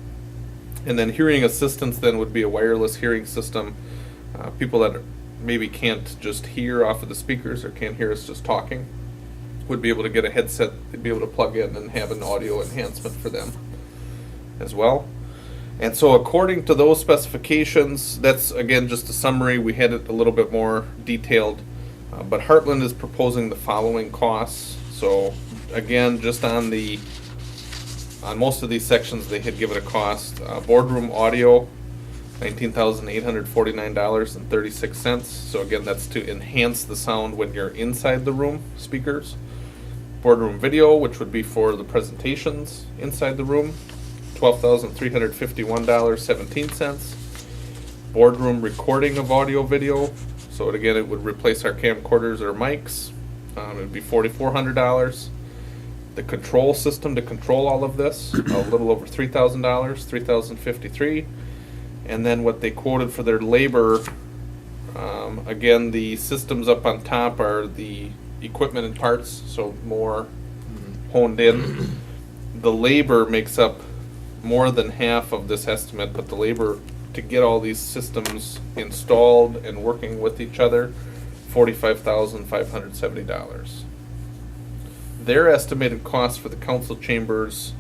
And then hearing assistance then would be a wireless hearing system. People that maybe can't just hear off of the speakers or can't hear us just talking would be able to get a headset, they'd be able to plug in and have an audio enhancement for them as well. And so according to those specifications, that's again just a summary. We had it a little bit more detailed, but Heartland is proposing the following costs. So again, just on most of these sections, they had given a cost. Boardroom audio, $19,849.36. So again, that's to enhance the sound when you're inside the room speakers. Boardroom video, which would be for the presentations inside the room, $12,351.17. Boardroom recording of audio video. So again, it would replace our camcorders or mics. It would be $4,400. The control system to control all of this, a little over $3,000, $3,053. And then what they quoted for their labor, again, the systems up on top are the equipment and parts, so more honed in. The labor makes up more than half of this estimate, but the labor to get all these systems installed and working with each other, $45,570. Their estimated cost for the council chambers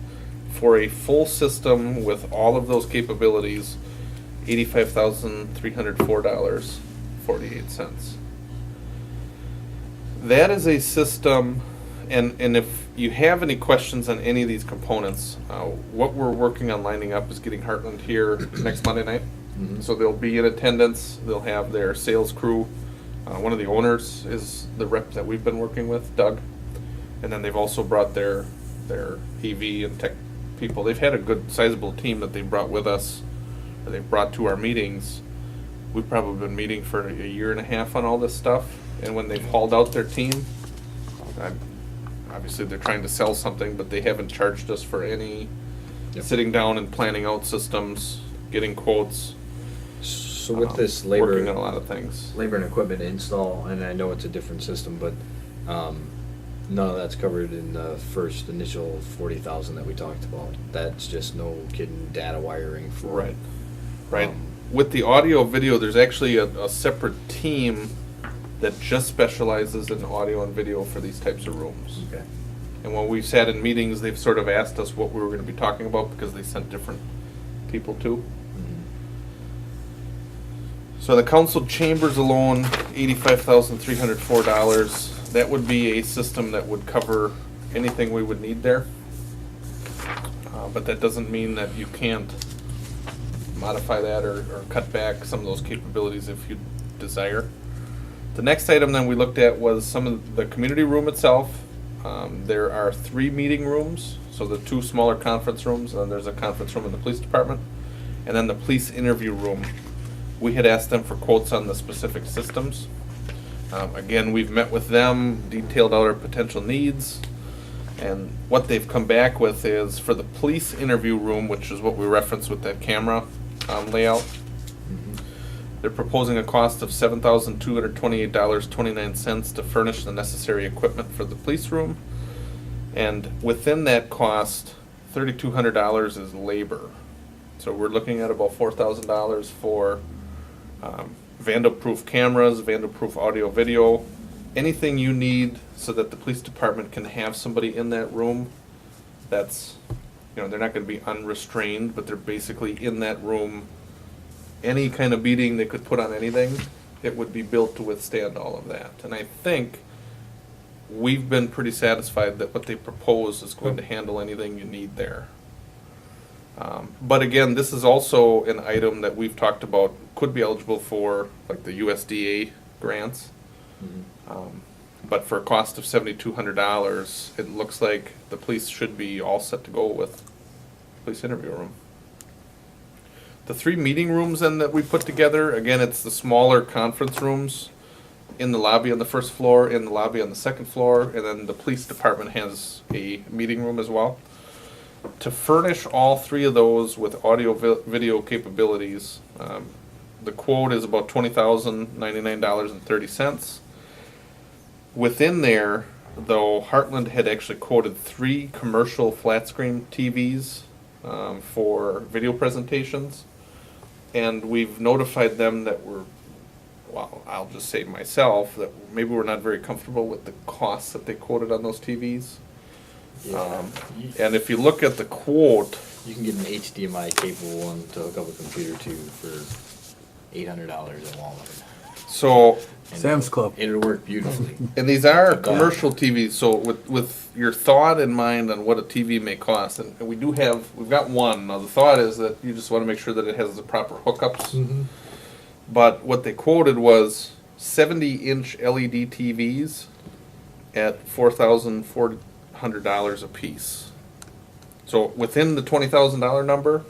for a full system with all of those capabilities, $85,304.48. That is a system, and if you have any questions on any of these components, what we're working on lining up is getting Heartland here next Monday night. So they'll be in attendance. They'll have their sales crew. One of the owners is the rep that we've been working with, Doug. And then they've also brought their AV and tech people. They've had a good sizable team that they've brought with us, that they've brought to our meetings. We've probably been meeting for a year and a half on all this stuff. And when they've hauled out their team, obviously they're trying to sell something, but they haven't charged us for any sitting down and planning out systems, getting quotes. So with this working on a lot of things. labor and equipment install, and I know it's a different system, but none of that's covered in the first initial 40,000 that we talked about. That's just no kidding data wiring for Right. With the audio video, there's actually a separate team that just specializes in audio and video for these types of rooms. Okay. And when we've sat in meetings, they've sort of asked us what we were going to be talking about because they sent different people too. So the council chambers alone, $85,304. That would be a system that would cover anything we would need there. But that doesn't mean that you can't modify that or cut back some of those capabilities if you desire. The next item then we looked at was some of the community room itself. There are 3 meeting rooms, so the 2 smaller conference rooms, and then there's a conference room in the police department, and then the police interview room. We had asked them for quotes on the specific systems. Again, we've met with them, detailed out our potential needs, and what they've come back with is for the police interview room, which is what we referenced with that camera layout. They're proposing a cost of $7,228.29 to furnish the necessary equipment for the police room. And within that cost, $3,200 is labor. So we're looking at about $4,000 for vandal-proof cameras, vandal-proof audio, video, anything you need so that the police department can have somebody in that room that's, they're not going to be unrestrained, but they're basically in that room. Any kind of beating they could put on anything, it would be built to withstand all of that. And I think we've been pretty satisfied that what they propose is going to handle anything you need there. But again, this is also an item that we've talked about could be eligible for like the USDA grants. But for a cost of $7,200, it looks like the police should be all set to go with police interview room. The 3 meeting rooms then that we put together, again, it's the smaller conference rooms in the lobby on the first floor, in the lobby on the second floor, and then the police department has a meeting room as well. To furnish all 3 of those with audio video capabilities, the quote is about $20,099.30. Within there, though, Heartland had actually quoted 3 commercial flat screen TVs for video presentations, and we've notified them that I'll just say myself, that maybe we're not very comfortable with the costs that they quoted on those TVs. And if you look at the quote, You can get an HDMI capable one to hook up a computer to for $800 at Walmart. so, Sam's Club. It'll work beautifully. and these are commercial TVs, so with your thought in mind on what a TV may cost, and we've got one. Now the thought is that you just want to make sure that it has the proper hookups. But what they quoted was 70-inch LED TVs at $4,400 a piece. So within the $20,000 number,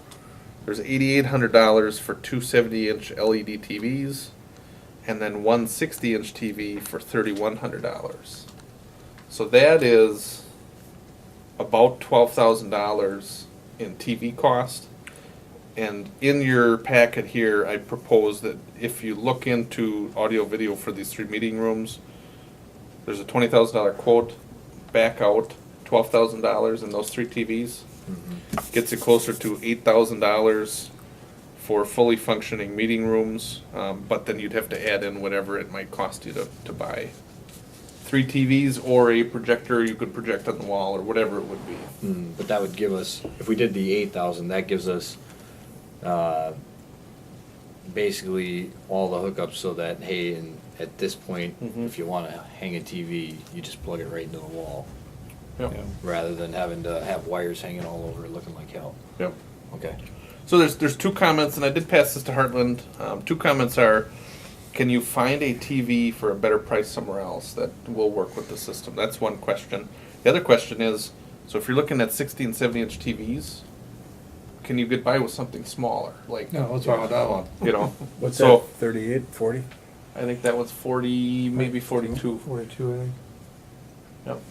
there's $8,800 for two 70-inch LED TVs, and then one 60-inch TV for $3,100. So that is about $12,000 in TV cost. And in your packet here, I propose that if you look into audio video for these three meeting rooms, there's a $20,000 quote, back out $12,000 in those three TVs. Gets you closer to $8,000 for fully functioning meeting rooms, but then you'd have to add in whatever it might cost you to buy. Three TVs or a projector you could project on the wall or whatever it would be. But that would give us, if we did the 8,000, that gives us basically all the hookups so that, hey, and at this point, if you want to hang a TV, you just plug it right into the wall. Yep. Yeah. Rather than having to have wires hanging all over it looking like hell. Yep. Okay. So there's two comments, and I did pass this to Heartland. Two comments are, can you find a TV for a better price somewhere else that will work with the system? That's one question. The other question is, so if you're looking at 60 and 70-inch TVs, can you get by with something smaller? Like, No, what's wrong with that one? you know, What's so that, 38, 40? I think that was 40, maybe 42. 42, I think. Yep.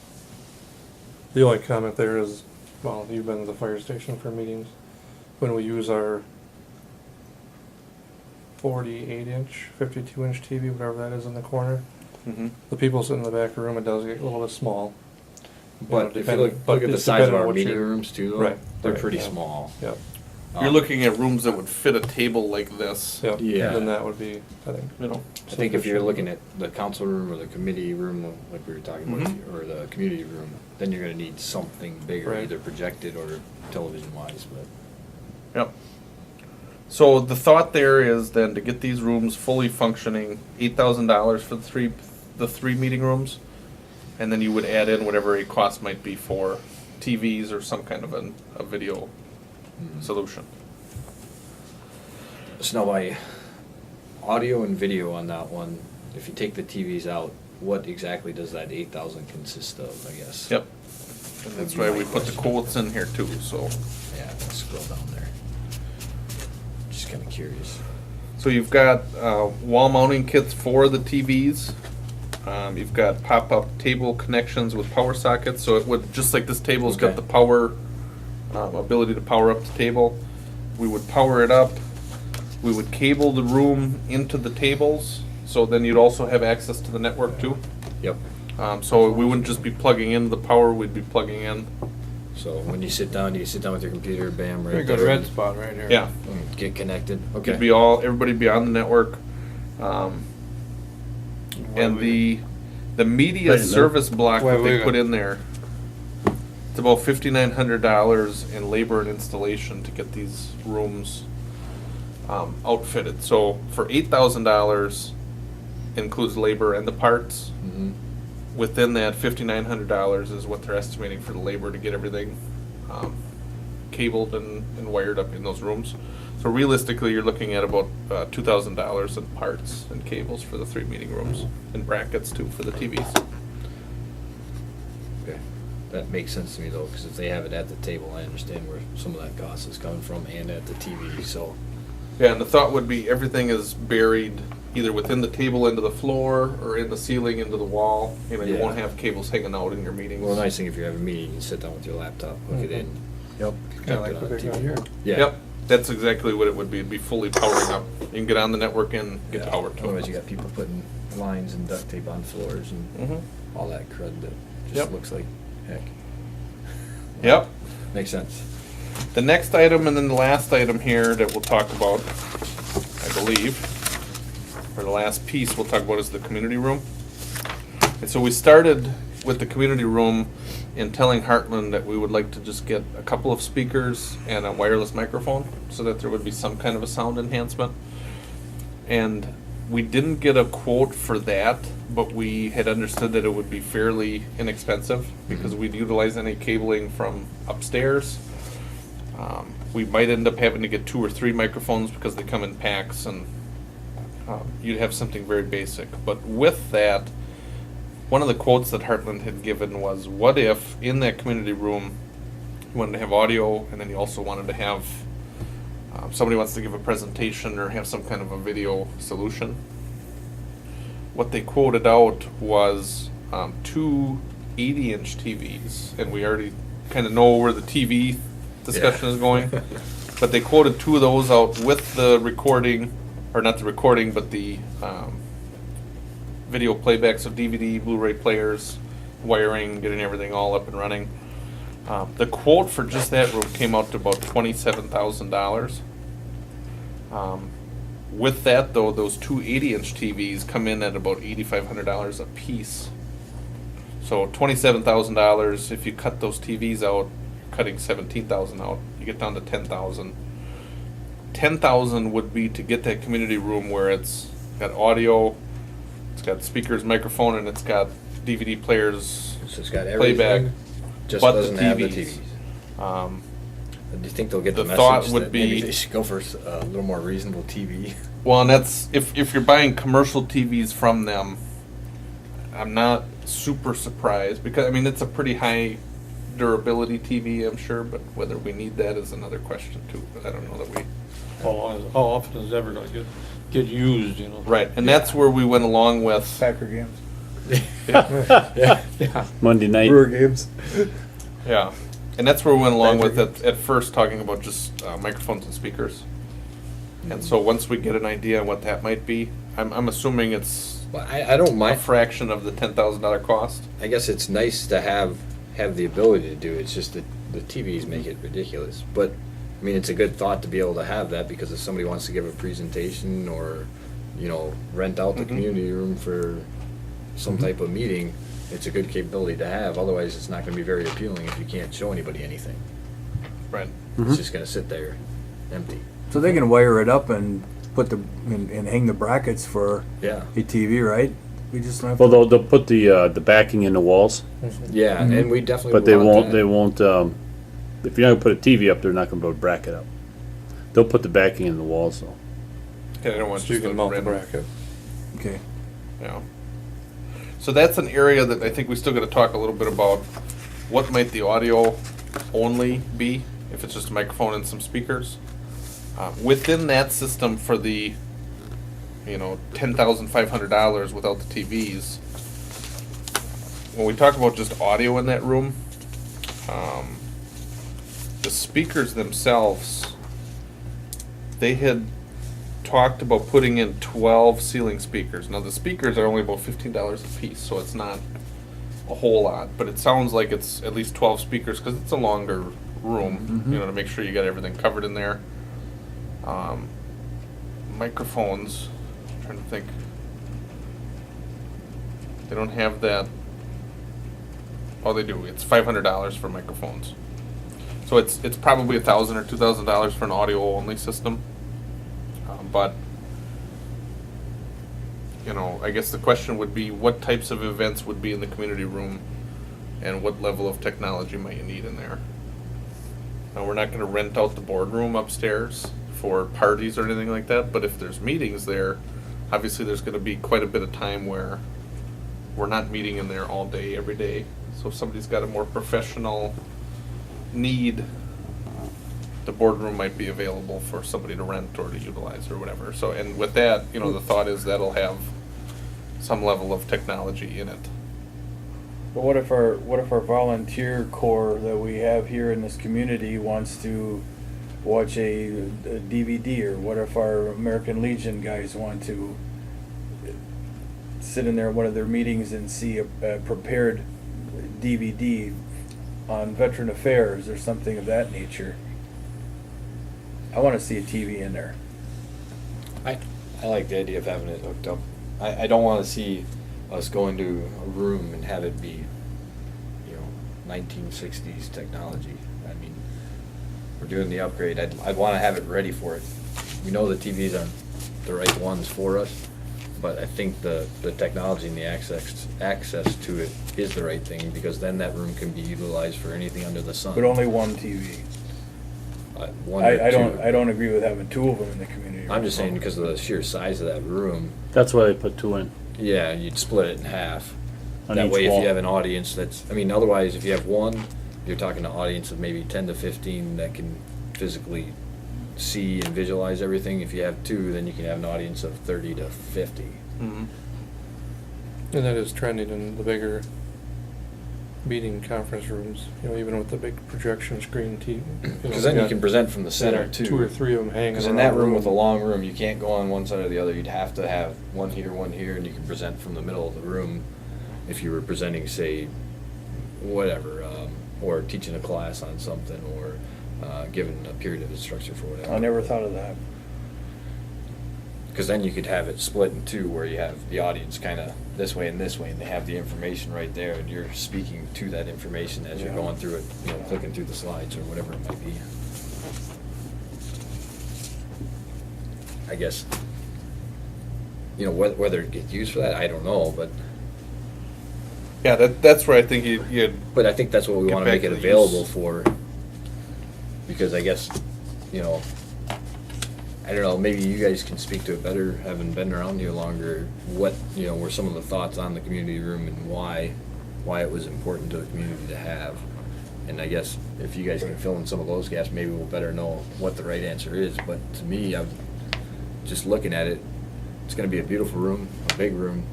The only comment there is, well, you've been to the fire station for meetings. When we use our 48-inch, 52-inch TV, whatever that is in the corner, Mm-hmm. the people sitting in the back of the room, it does get a little bit small. But if you depending- look but at the it's size of depending on our what meeting you're- rooms too, though, Right, they're right, pretty yeah. small. Yep, You're looking at rooms that would fit a table like this. yep. Yeah. Then that would be, I think. You know. I think if you're looking at the council room or the committee room, like we were talking about, or the community room, then you're gonna need something bigger, Right. either projected or television wise, but. Yep. So the thought there is then to get these rooms fully functioning, $8,000 for the three meeting rooms, and then you would add in whatever a cost might be for TVs or some kind of a video solution. So now by audio and video on that one, if you take the TVs out, what exactly does that 8,000 consist of, I guess? Yep. And that's why we put the quotes in here too. So Yeah, let's scroll down there. Just kinda curious. so you've got wall mounting kits for the TVs. You've got pop-up table connections with power sockets. So it would, just like this table's got Okay. the power ability to power up the table. We would power it up. We would cable the room into the tables. So then you'd also have access to the network too. Yep. So we wouldn't just be plugging in the power, we'd be plugging in. So when you sit down with your computer, bam, right Very good there. red spot right here. Yeah. Get connected, It'd okay. be everybody be on the network. And the media Right in there. service block that they Weyauwega. put in there, it's about $5,900 in labor and installation to get these rooms outfitted. So for $8,000 includes labor and the parts. Mhm. Within that, $5,900 is what they're estimating for the labor to get everything cabled and wired up in those rooms. So realistically, you're looking at about $2,000 in parts and cables for the three meeting rooms, and brackets too for the TVs. Okay. That makes sense to me though, because if they have it at the table, I understand where some of that cost is coming from and at the TV, so. Yeah, and the thought would be everything is buried either within the table into the floor or in the ceiling into the wall. You know, you Yeah. won't have cables hanging out in your meetings. Well, the nice thing if you have a meeting, you can sit down with your laptop, hook it in. Yep. Kinda like the big one here. Yeah. Yep, that's exactly what it would be. It'd be fully powering up. You can get on the network and get Yeah. power to Otherwise it. you got people putting lines and duct tape on floors and Mhm. all that crud that just Yep. looks like heck. Yep. Makes sense. The next item and then the last item here that we'll talk about, I believe, or the last piece we'll talk about is the community room. And so we started with the community room in telling Heartland that we would like to just get a couple of speakers and a wireless microphone so that there would be some kind of a sound enhancement. And we didn't get a quote for that, but we had understood that it would be fairly inexpensive because we'd utilize any cabling from upstairs. We might end up having to get 2 or 3 microphones because they come in packs, and you'd have something very basic. But with that, one of the quotes that Heartland had given was, what if in that community room You wanted to have audio, and then you also wanted to have, somebody wants to give a presentation or have some kind of a video solution. What they quoted out was two 80-inch TVs, and we already kind of know where the TV discussion is going. But they quoted two of those out with the recording, or not the recording, but the video playbacks of DVD, Blu-ray players, wiring, getting everything all up and running. The quote for just that room came out to about $27,000. With that, though, those two 80-inch TVs come in at about $8,500 a piece. So $27,000. If you cut those TVs out, cutting $17,000 out, you get down to $10,000. $10,000 would be to get that community room where it's got audio, it's got speakers, microphone, and it's got DVD players, So it's got playback. everything, just but the doesn't have the TVs. TVs. Do you think they'll get the, The thought message would that maybe be- they should go for a little more reasonable TV? Well, and that's if you're buying commercial TVs from them, I'm not super surprised because I mean it's a pretty high durability TV, I'm sure, but whether we need that is another question too. But I don't know that we. How often is it ever gonna get used, you know? Right, and that's where we went along with. Packer games. Yeah. Monday night. games. Yeah, and that's where we went along with Patrick. at first talking about just microphones and speakers. And so once we get an idea on what that might be, I'm assuming it's Well, I don't a mind. fraction of the $10,000 cost. I guess it's nice to have the ability to do it. It's just that the TVs make it ridiculous. But I mean, it's a good thought to be able to have that because if somebody wants to give a presentation or, you know, rent out the Mhm. community room for some type of meeting, it's a good capability to have. Otherwise, it's not going to be very appealing if you can't show anybody anything. Right. It's just going to sit there empty. So they can wire it up and put and hang the brackets for Yeah. a TV, right? We just don't have Well, to. they'll put the backing in the walls, Yeah, and we definitely. but they want won't. that. They won't. If you're not gonna put a TV up, they're not gonna be able to bracket up. They'll put the backing in the walls, though. Okay, I don't want So you just can a mount the random- bracket. Okay. Yeah. So that's an area that I think we still got to talk a little bit about. What might the audio only be if it's just a microphone and some speakers? Within that system for the, $10,500 without the TVs. When we talk about just audio in that room, the speakers themselves, they had talked about putting in 12 ceiling speakers. Now the speakers are only about $15 a piece, so it's not a whole lot, but it sounds like it's at least 12 speakers because it's a longer room, to make sure you got everything covered in there. Microphones, I'm trying to think. They don't have that. Oh, they do. It's $500 for microphones. So it's probably $1,000 or $2,000 for an audio only system. But I guess the question would be what types of events would be in the community room and what level of technology might you need in there. Now, we're not going to rent out the boardroom upstairs for parties or anything like that, but if there's meetings there, obviously there's going to be quite a bit of time where we're not meeting in there all day, every day. So if somebody's got a more professional need, the boardroom might be available for somebody to rent or to utilize or whatever. So, and with that, the thought is that'll have some level of technology in it. But what if our volunteer corps that we have here in this community wants to watch a DVD, or what if our American Legion guys want to sit in there at one of their meetings and see a prepared DVD on veteran affairs or something of that nature? I want to see a TV in there. I like the idea of having it hooked up. I don't want to see us go into a room and have it be, 1960s technology. I mean, we're doing the upgrade. I'd want to have it ready for it. We know the TVs aren't the right ones for us, but I think the technology and the access to it is the right thing because then that room can be utilized for anything under the sun. But only one TV. One or I two. don't agree with having two of them in the community. I'm just saying because of the sheer size of that room. That's why they put two in. Yeah, you'd split it in half. On That each way, if wall. you have an audience otherwise, if you have one you're talking an audience of maybe 10 to 15 that can physically see and visualize everything. If you have 2, then you can have an audience of 30 to 50. Mm-hmm. And that is trending in the bigger meeting conference rooms, you know, even with the big projection screen Because then you can present from the center too. 2 or 3 of them hanging Because around in that the room with a long room, you can't go on one side or the other. You'd have to have one here, and you can present from the middle of the room if you were presenting, say, whatever, or teaching a class on something, or giving a period of instruction for whatever. I never thought of that. Because then you could have it split in 2, where you have the audience kind of this way, and they have the information right there, and you're speaking to that information as you're Yeah. going through it, you know, clicking through the slides or whatever it might be. I guess, you know, whether it gets used for that, I don't know, but Yeah, that's where I think you I think that's what we Get want to back make it to the available use. for. Because I guess, you know, I don't know, maybe you guys can speak to it better, having been around here longer, what, you know, were some of the thoughts on the community room and why it was important to the community to have. And I guess if you guys can fill in some of those gaps, maybe we'll better know what the right answer is. But to me, I'm just looking at it, it's gonna be a beautiful room, a big room.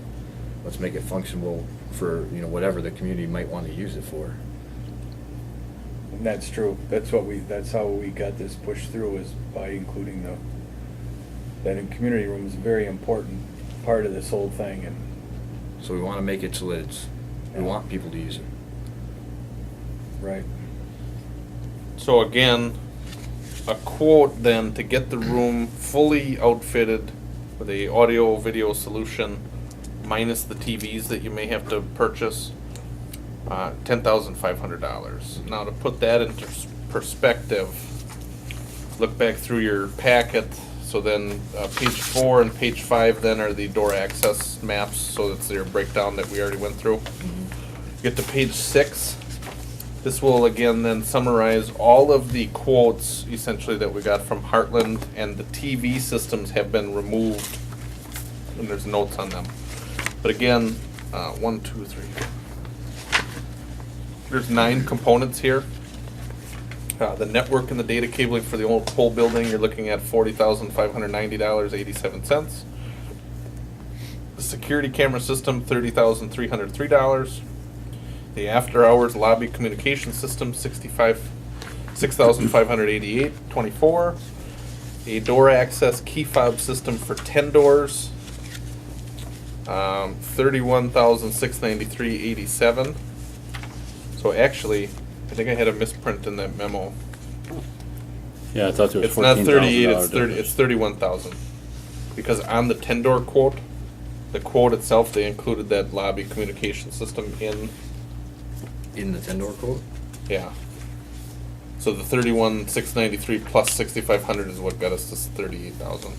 Let's make it functional for, you know, whatever the community might want to use it for. And that's true. That's how we got this pushed through, is by including that in community room is a very important part of this whole thing. And So we want to make it so that we want people to use it. right. So again, a quote then to get the room fully outfitted with a audio video solution, minus the TVs that you may have to purchase, $10,500. Now to put that into perspective, look back through your packet. So then page 4 and page 5 then are the door access maps. So that's their breakdown that we already went through. Get to page 6. This will again then summarize all of the quotes essentially that we got from Heartland, and the TV systems have been removed, and there's notes on them. But again, 1, 2, 3. There's 9 components here. The network and the data cabling for the old pole building, you're looking at $40,590.87. The security camera system, $30,303. The after hours lobby communication system, $6,588.24. A door access key fob system for 10 doors, $31,693.87. So actually, I think I had a misprint in that memo. Yeah, I thought there was It's not 38, $14,000 it's 30, it's 31,000. Because on the 10-door quote, the quote itself, they included that lobby communication system in, In the 10-door quote? yeah. So the 31,693 plus 6,500 is what got us to 38,000.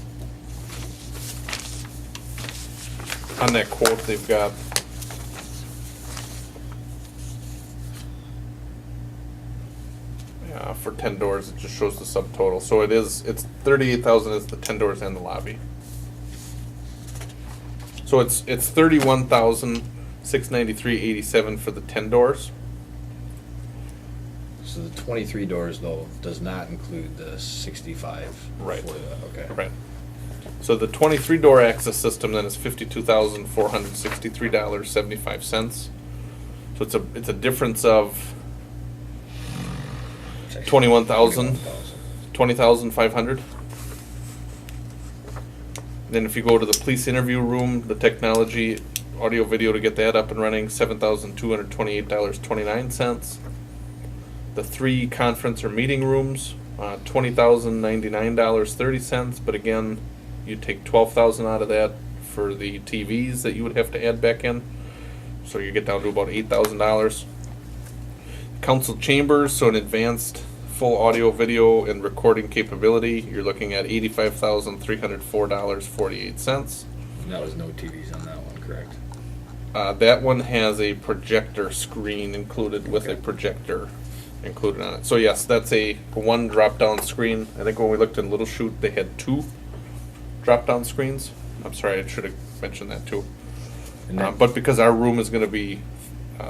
On that quote, they've got for 10 doors, it just shows the subtotal. So it's 38,000 is the 10 doors and the lobby. So it's 31,693.87 for the 10 doors. So the 23 doors, though, does not include the 65. Right. For the, okay. Right. So the 23 door access system then is $52,463.75. So it's a difference of It's actually 21,000. 20,500. Then if you go to the police interview room, the technology, audio video to get that up and running, $7,228.29. The 3 conference or meeting rooms, $20,099.30. But again, you take $12,000 out of that for the TVs that you would have to add back in. So you get down to about $8,000. Council chambers, so an advanced full audio, video, and recording capability, you're looking at $85,304.48. And that was no TVs on that one, correct? That one has a projector screen included with a Okay. projector included on it. So yes, that's a 1 drop-down screen. I think when we looked in Little Chute, they had 2 drop-down screens. I'm sorry, I should have mentioned that too. And that, But because our room is going to be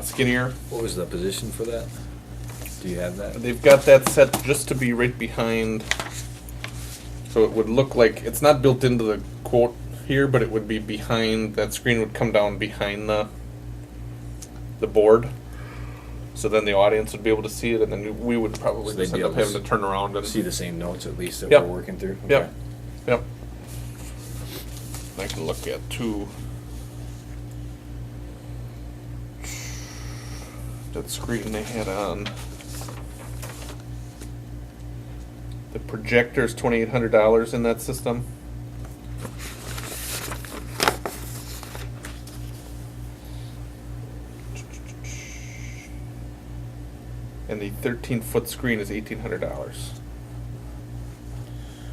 skinnier, what was the position for that? Do you have that? They've got that set just to be right behind, so it would look like, it's not built into the quote here, but it would be behind, that screen would come down behind the board. So then the audience would be able to see it, and then we would probably So they'd just be end up able to having to turn around and See the same notes at least that Yep. we're working through? Yep. Okay. Yep. I can look at too. That screen they had on. The projector's $2,800 in that system. And the 13-foot screen is $1,800.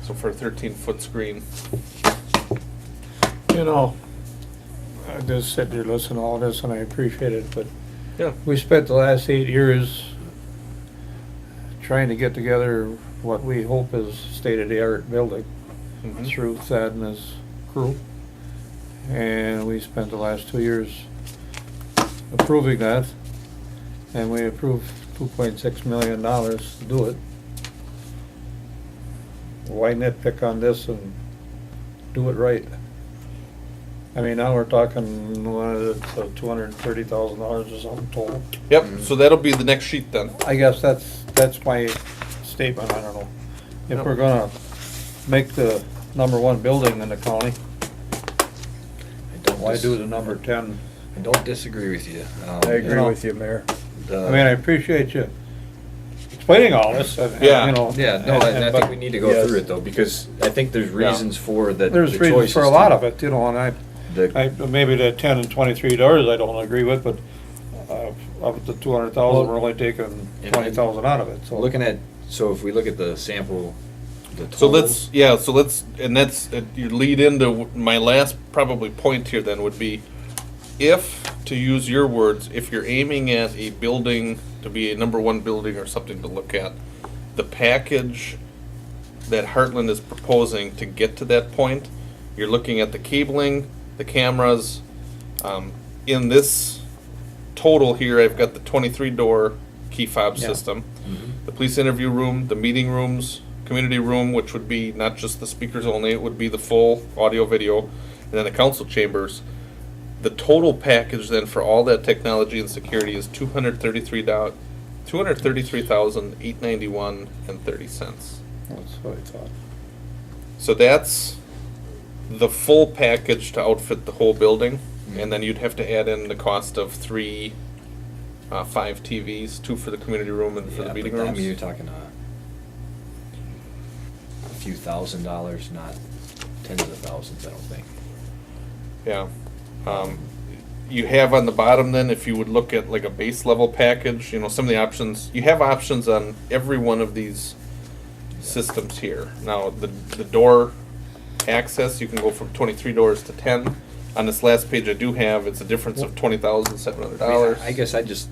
So for a 13-foot screen, You know, I just sit there listening to all this and I appreciate it, but yeah, we spent the last 8 years trying to get together what we hope is state-of-the-art building Mhm. through Thad and his crew. And we spent the last 2 years approving that, and we approved $2.6 million to do it. Why nitpick on this and do it right? I mean, now we're talking, $230,000 or something total. Yep, so that'll be the next sheet then. I guess that's my statement, I don't know. If Yep. we're gonna make the #1 building in the county, why do the number 10? I don't disagree with you. I agree know, with you, Mayor. The- I mean, I appreciate you explaining all this, and, Yeah. you know. Yeah, no, and- I but think we need to go Yes. through it though, because I think there's reasons for that. There's the reasons for a choices lot to- of it, you know, and The, maybe the 10 and $23 I don't agree with, but, of the 200,000, we're only taking And- 20,000 out of it, so. looking at, so if we look at the sample, the So totals. and that's, you lead into my last probably point here then would be, if, to use your words, if you're aiming at a building to be a #1 building or something to look at, the package that Heartland is proposing to get to that point, you're looking at the cabling, the cameras. In this total here, I've got the 23-door key fob Yeah. system, the police interview room, the meeting rooms, community room, which would be not just the speakers only, it would be the full audio video, and then the council chambers. The total package then for all that technology and security is $233,891.30. That's what I thought. So that's the full package to outfit the whole building, and then you'd have to add in the cost of 5 TVs, 2 for the community room and for Yeah, the meeting but, rooms. I mean, you're talking a few $1,000s, not tens of thousands, I don't think. Yeah. You have on the bottom then, if you would look at like a base level package, you know, some of the options, you have options on every one of these systems here. Now, the door access, you can go from 23 doors to 10. On this last page I do have, it's a difference of $20,700. I guess I just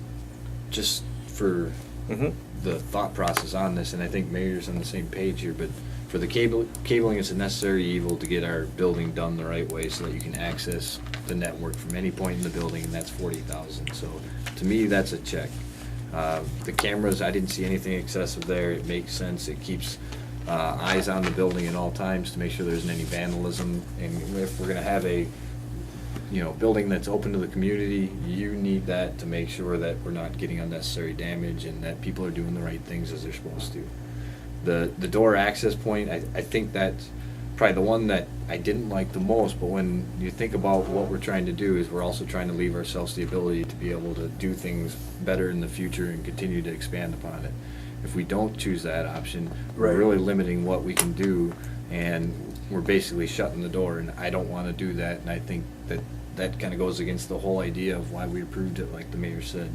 for Mhm. the thought process on this, and I think Mayor's on the same page here, but for the cabling is a necessary evil to get our building done the right way so that you can access the network from any point in the building, and that's 40,000. So to me, that's a check. The cameras, I didn't see anything excessive there. It makes sense. It keeps eyes on the building at all times to make sure there isn't any vandalism. And if we're gonna have a building that's open to the community, you need that to make sure that we're not getting unnecessary damage and that people are doing the right things as they're supposed to. The door access point, I think that's probably the one that I didn't like the most, but when you think about what we're trying to do, is we're also trying to leave ourselves the ability to be able to do things better in the future and continue to expand upon it. If we don't choose that option, we're Right. really limiting what we can do, and we're basically shutting the door, and I don't want to do that, and I think that kind of goes against the whole idea of why we approved it, like the mayor said.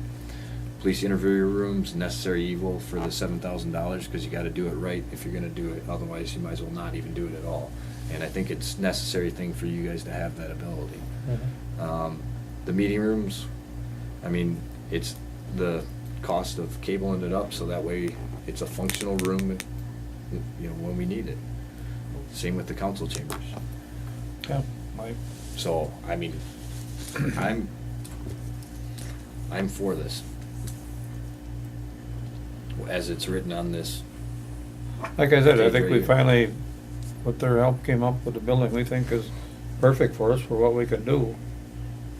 Police interview rooms, necessary evil for the $7,000, because you got to do it right if you're going to do it. Otherwise, you might as well not even do it at all. And I think it's a necessary thing for you guys to have that ability. The meeting rooms, I mean, it's the cost of cabling it up so that way it's a functional room, when we need it. Same with the council chambers. Yeah, So, I mean, I'm for this. as it's written on this. Like I said, I Page think right we here. finally, with their help, came up with a building we think is perfect for us, for what we can do.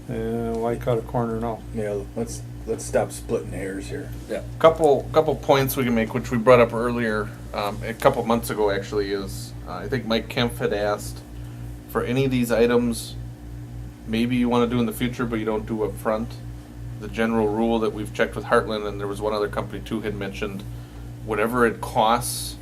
And why cut a corner now? Yeah, let's stop splitting hairs here. Couple points we can make, which we brought up earlier, a couple months ago actually, is I think Mike Kemp had asked for any of these items, maybe you want to do in the future, but you don't do up front. The general rule that we've checked with Heartland, and there was one other company too had mentioned, whatever it costs,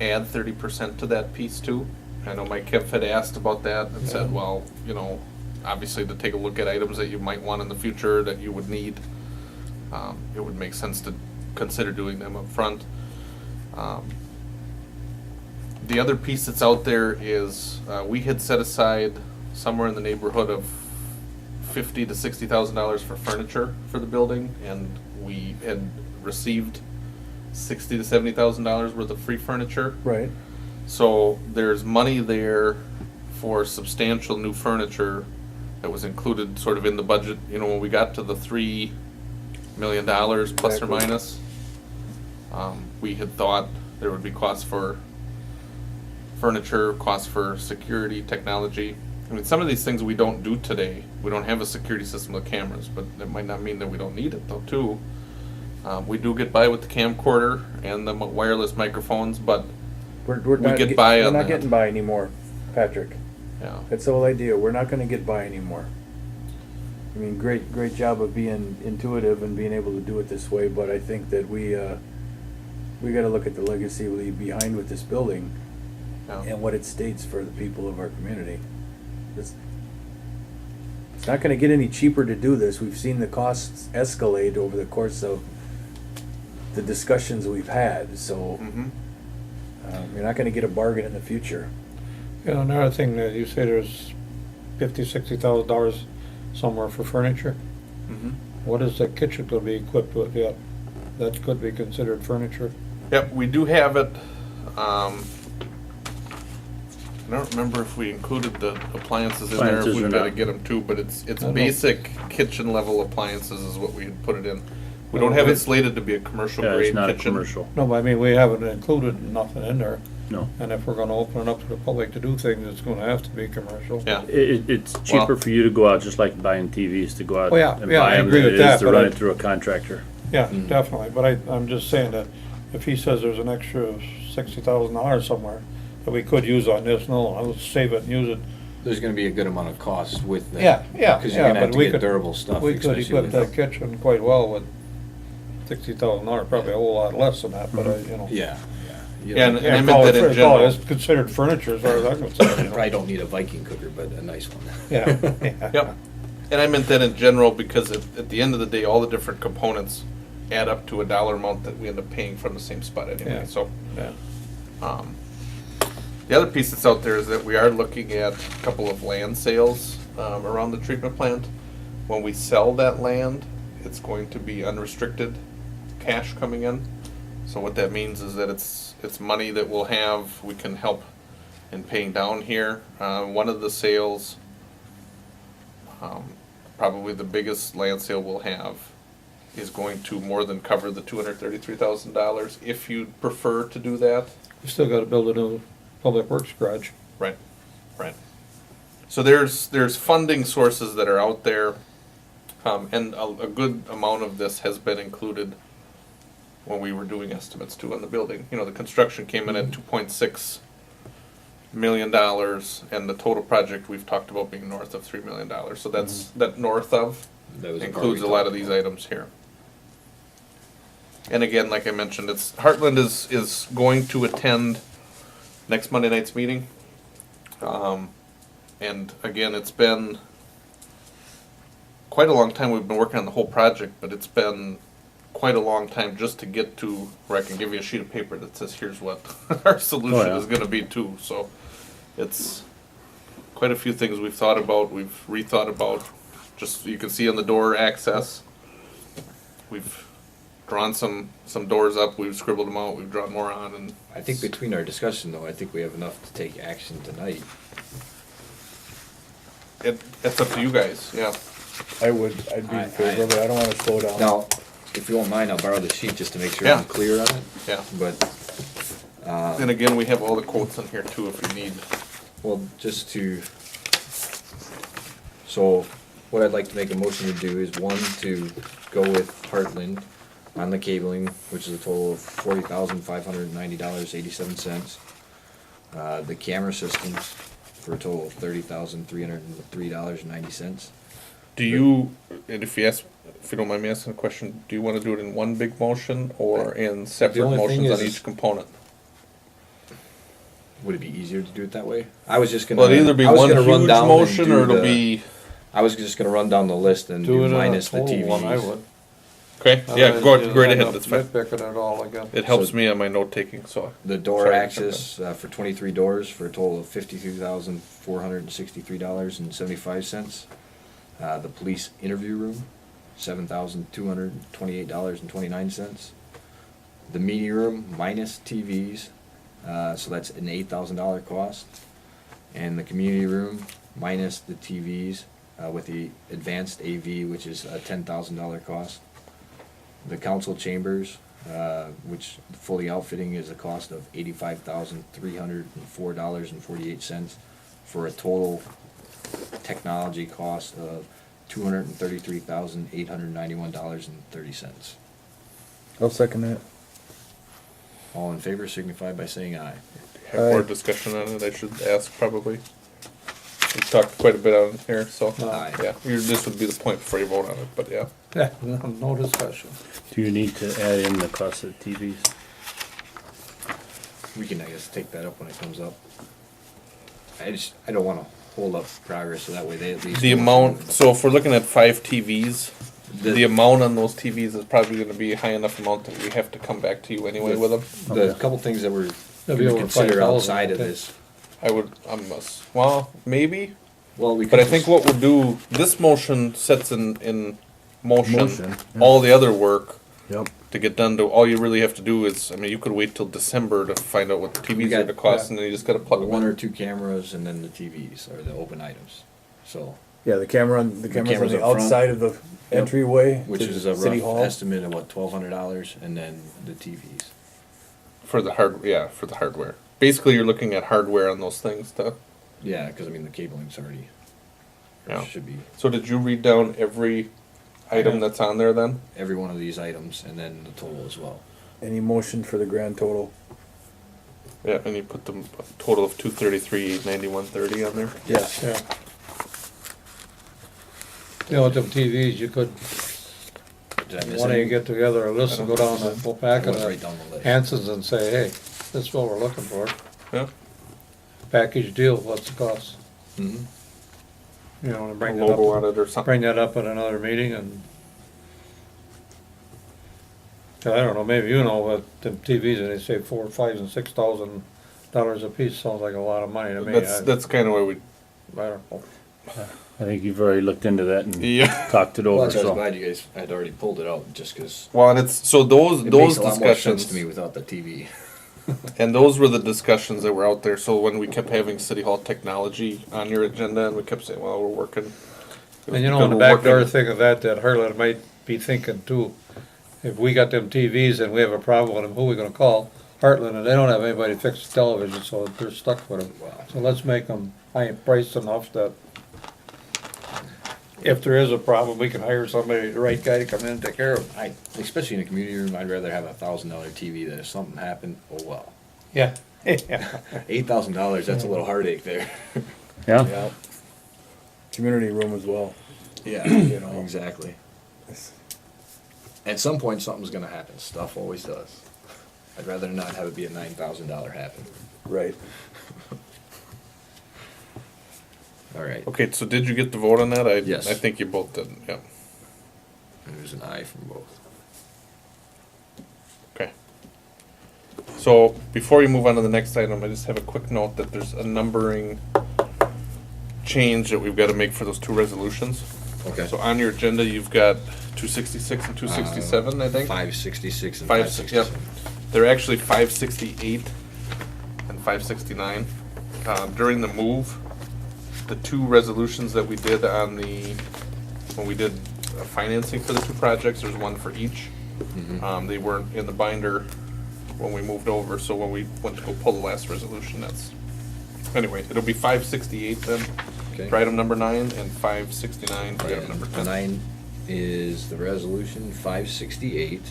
add 30% to that piece too. I know Mike Kemp had asked about that and said, well, you know, obviously to take a look at items that you might want in the future that you would need. It would make sense to consider doing them up front. The other piece that's out there is we had set aside somewhere in the neighborhood of $50,000 to $60,000 for furniture for the building, and we had received $60,000 to $70,000 worth of free furniture. Right. So there's money there for substantial new furniture that was included sort of in the budget. You know, when we got to the $3 million plus or Exactly. minus, we had thought there would be costs for furniture, costs for security, technology. I mean, some of these things we don't do today. We don't have a security system with cameras, but that might not mean that we don't need it though too. We do get by with the camcorder and the wireless microphones, but We're We not get by we're on not that. getting by anymore, Patrick. yeah. That's the whole idea. We're not gonna get by anymore. I mean, great job of being intuitive and being able to do it this way, but I think that we gotta look at the legacy we leave behind with this building Yeah. and what it states for the people of our community. It's not gonna get any cheaper to do this. We've seen the costs escalate over the course of the discussions we've had, so Mhm. you're not gonna get a bargain in the future. You know, another thing that you say there's $50,000 to $60,000 somewhere for furniture. Mhm. What is the kitchen gonna be equipped with yet? That could be considered furniture. Yep, we do have it. I don't remember if we included the appliances in there, if Appliances we've or got to not. get them too, but it's I don't know. basic kitchen level appliances is what we had put it in. We don't have it slated to be a commercial Yeah, grade it's not a kitchen. commercial. No, but I mean, we haven't included nothing in there. No. And if we're gonna open it up to the public to do things, it's gonna have to be commercial. Yeah. It's cheaper for you to go out, just like buying TVs, to go out Oh, yeah, and yeah, buy I them agree than with it is that, to but run I- it through a contractor. Yeah, Mhm. definitely, but I'm just saying that if he says there's an extra $60,000 somewhere that we could use on this, no, I'll save it and use it. There's gonna be a good amount of cost with that. Yeah, Because you're gonna have but to we get could- durable stuff. We could especially equip with- that kitchen quite well with $60,000, probably a whole lot less than that, but you know. Yeah, yeah. Yeah, and I Can't meant call that it, in call it, general. it's considered furniture as far as I'm concerned. you know. Probably don't need a Viking cooker, but a nice one. Yeah, yeah. Yep. And I meant that in general because at the end of the day, all the different components add up to a dollar amount that we end up paying from the same spot anyway. Yeah. So Yeah. the other piece that's out there is that we are looking at a couple of land sales around the treatment plant. When we sell that land, it's going to be unrestricted cash coming in. So what that means is that it's money that we'll have, we can help in paying down here. One of the sales, probably the biggest land sale we'll have, is going to more than cover the $233,000 if you'd prefer to do that. We still gotta build a new public works garage. Right, right. So there's funding sources that are out there, and a good amount of this has been included when we were doing estimates too on the building. You know, the construction came in at $2.6 million, and the total project we've talked about being north of $3 million. So that's that north of That was the part includes we a lot of talked these about. items here. And again, like I mentioned, it's Heartland is going to attend next Monday night's meeting. And again, it's been quite a long time we've been working on the whole project, but it's been quite a long time just to get to where I can give you a sheet of paper that says here's what our solution Oh, yeah. is gonna be too. So it's quite a few things we've thought about, we've rethought about. Just, you can see on the door access, we've drawn some doors up, we've scribbled them out, we've drawn more on, and I think between our discussion though, I think we have enough to take action tonight. it's up to you guys, yeah. I'd be in favor of it. I don't wanna slow down. Now, if you won't mind, I'll borrow the sheet just to make sure Yeah. I'm clear on it, Yeah. but, And again, we have all the quotes in here too if you need. well, just to, so, what I'd like to make a motion to do is, one, to go with Heartland on the cabling, which is a total of $40,590.87. The camera systems for a total of $30,303.90. Do you, and if you don't mind me asking a question, do you want to do it in one big motion or in separate only thing motions on is- each component? Would it be easier to do it that way? I was just gonna. Well, it'll either be I was one gonna run huge down and motion do or it'll the- be, I was just gonna run down the list and Do do it in a minus the total one, I TVs. would. okay, yeah, Otherwise, go you'll right end ahead, up that's fine. Nitpicking it all again. It helps So- me on my note taking, so. The door Sorry, access for 23 doors for a total of $52,463.75. The police interview room, $7,228.29. The meeting room minus TVs, so that's an $8,000 cost. And the community room minus the TVs with the advanced AV, which is a $10,000 cost. The council chambers, which fully outfitting is a cost of $85,304.48 for a total technology cost of $233,891.30. I'll second that. All in favor signify by saying aye. Have more Aye. discussion on it, I should ask probably. We've talked quite a bit on here, so, Aye. yeah, this would be the point before you vote on it, but yeah. Yeah, no discussion. Do you need to add in the cost of the TVs? We can, I guess, take that up when it comes up. I don't wanna hold up progress, so that way they at least. The know. amount, so if we're looking at 5 TVs, the amount on those TVs is probably gonna be a high enough amount that we have to come back to you anyway with them. The couple things that we're That'd be gonna over consider 5,000, outside of okay. this, Well, maybe, well, we but could I think what we'll do, this motion sets in motion Motion, yeah. all the other work Yep. to get done to, all you really have to do is, I mean, you could wait till December to find out what the TVs are got- gonna cost, yeah. and then you just gotta plug them one or in. two cameras and then the TVs or the open items. So, Yeah, the camera's on cameras the up front. outside of the entryway which to is a City rough Hall. estimate of what, $1,200, and then the TVs. For the hardware. Basically, you're looking at hardware on those things to, Yeah, because I mean the cabling's already Yeah. should be so did you read down every item that's on there then? every one of these items and then the total as well. Any motion for the grand total? Yeah, and you put the total of 233,891.30 on there? Yes. Yeah. You know, with them TVs, you could, Did I miss one of you any? get together a list and go down and go I back went and right down the list. Hanson's and say, hey, this is what we're looking for. Yeah. Package deal, what's the cost? Mhm. You know, and A bring that logo on up, it or something. bring that up at another meeting and. I don't know, maybe you know, but them TVs, and they say $4,000, $5,000 and $6,000 a piece, sounds like a lot of money to me. That's kind of where we, I don't know. I think you've already looked into that and yeah. talked it Well, over, that's why I was so. glad you guys had already pulled it out, just because Well, and it's, so those it makes a lot more sense discussions, to me without the TV. and those were the discussions that were out there, so when we kept having City Hall technology on your agenda, and we kept saying, well, we're working. And you know, in the back door thing of that Harlan might be thinking too, if we got them TVs and we have a problem with them, who we gonna call? Heartland, and they don't have anybody to fix the television, so they're stuck with them. Wow. So let's make them high priced enough that if there is a problem, we can hire somebody, the right guy to come in and take care of it. Especially in a community room, I'd rather have a $1,000 TV than if something happened, oh well. Yeah. Yeah. $8,000, that's a little heartache there. Yeah, Yeah. Community room as well. Yeah, You know. exactly. At some point, something's gonna happen. Stuff always does. I'd rather not have it be a $9,000 happen. Right. All right. Okay, so did you get the vote on that? Yes. I think you both did, yeah. There's an aye from both. Okay. So, before you move on to the next item, I just have a quick note that there's a numbering change that we've got to make for those two resolutions. Okay. So on your agenda, you've got 266 and 267, I think? 566 and Yep. 567. They're actually 568 and 569. During the move, the two resolutions that we did on when we did financing for the two projects, there's one for each. They weren't in the binder when we moved over, so when we went to go pull the last resolution, anyway, it'll be 568 then, Okay. for item number 9, and 569 for item number 10. 9 is the resolution 568,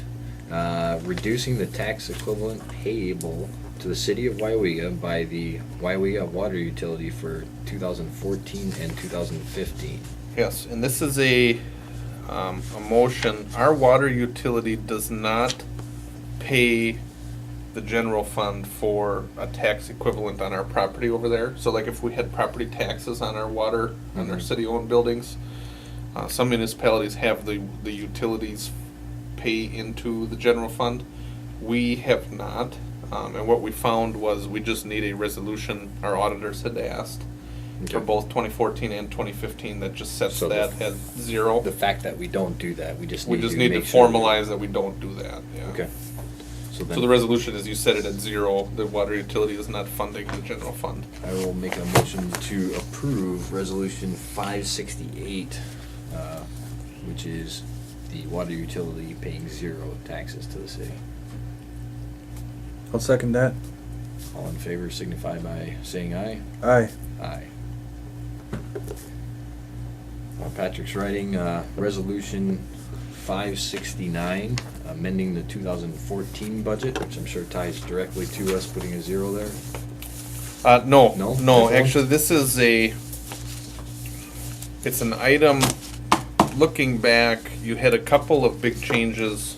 reducing the tax equivalent payable to the city of Weyauwega by the Weyauwega water utility for 2014 and 2015. Yes, and this is a motion. Our water utility does not pay the general fund for a tax equivalent on our property over there. So like if we had property taxes on our water, on our city-owned buildings, some municipalities have the utilities pay into the general fund. We have not, and what we found was we just need a resolution, our auditors had asked, for Okay. both 2014 and 2015 that just sets So that at 0. The fact that we don't do that, we just We need just to need to make sure we- formalize that we don't do that, yeah. Okay. So So the then resolution is you set it at 0, the water utility is not funding the general fund. I will make a motion to approve resolution 568, which is the water utility paying 0 taxes to the city. I'll second that. All in favor signify by saying aye. Aye. Aye. Patrick's writing resolution 569, amending the 2014 budget, which I'm sure ties directly to us putting a 0 there. No, No? no, Different one? actually, this is it's an item, looking back, you had a couple of big changes.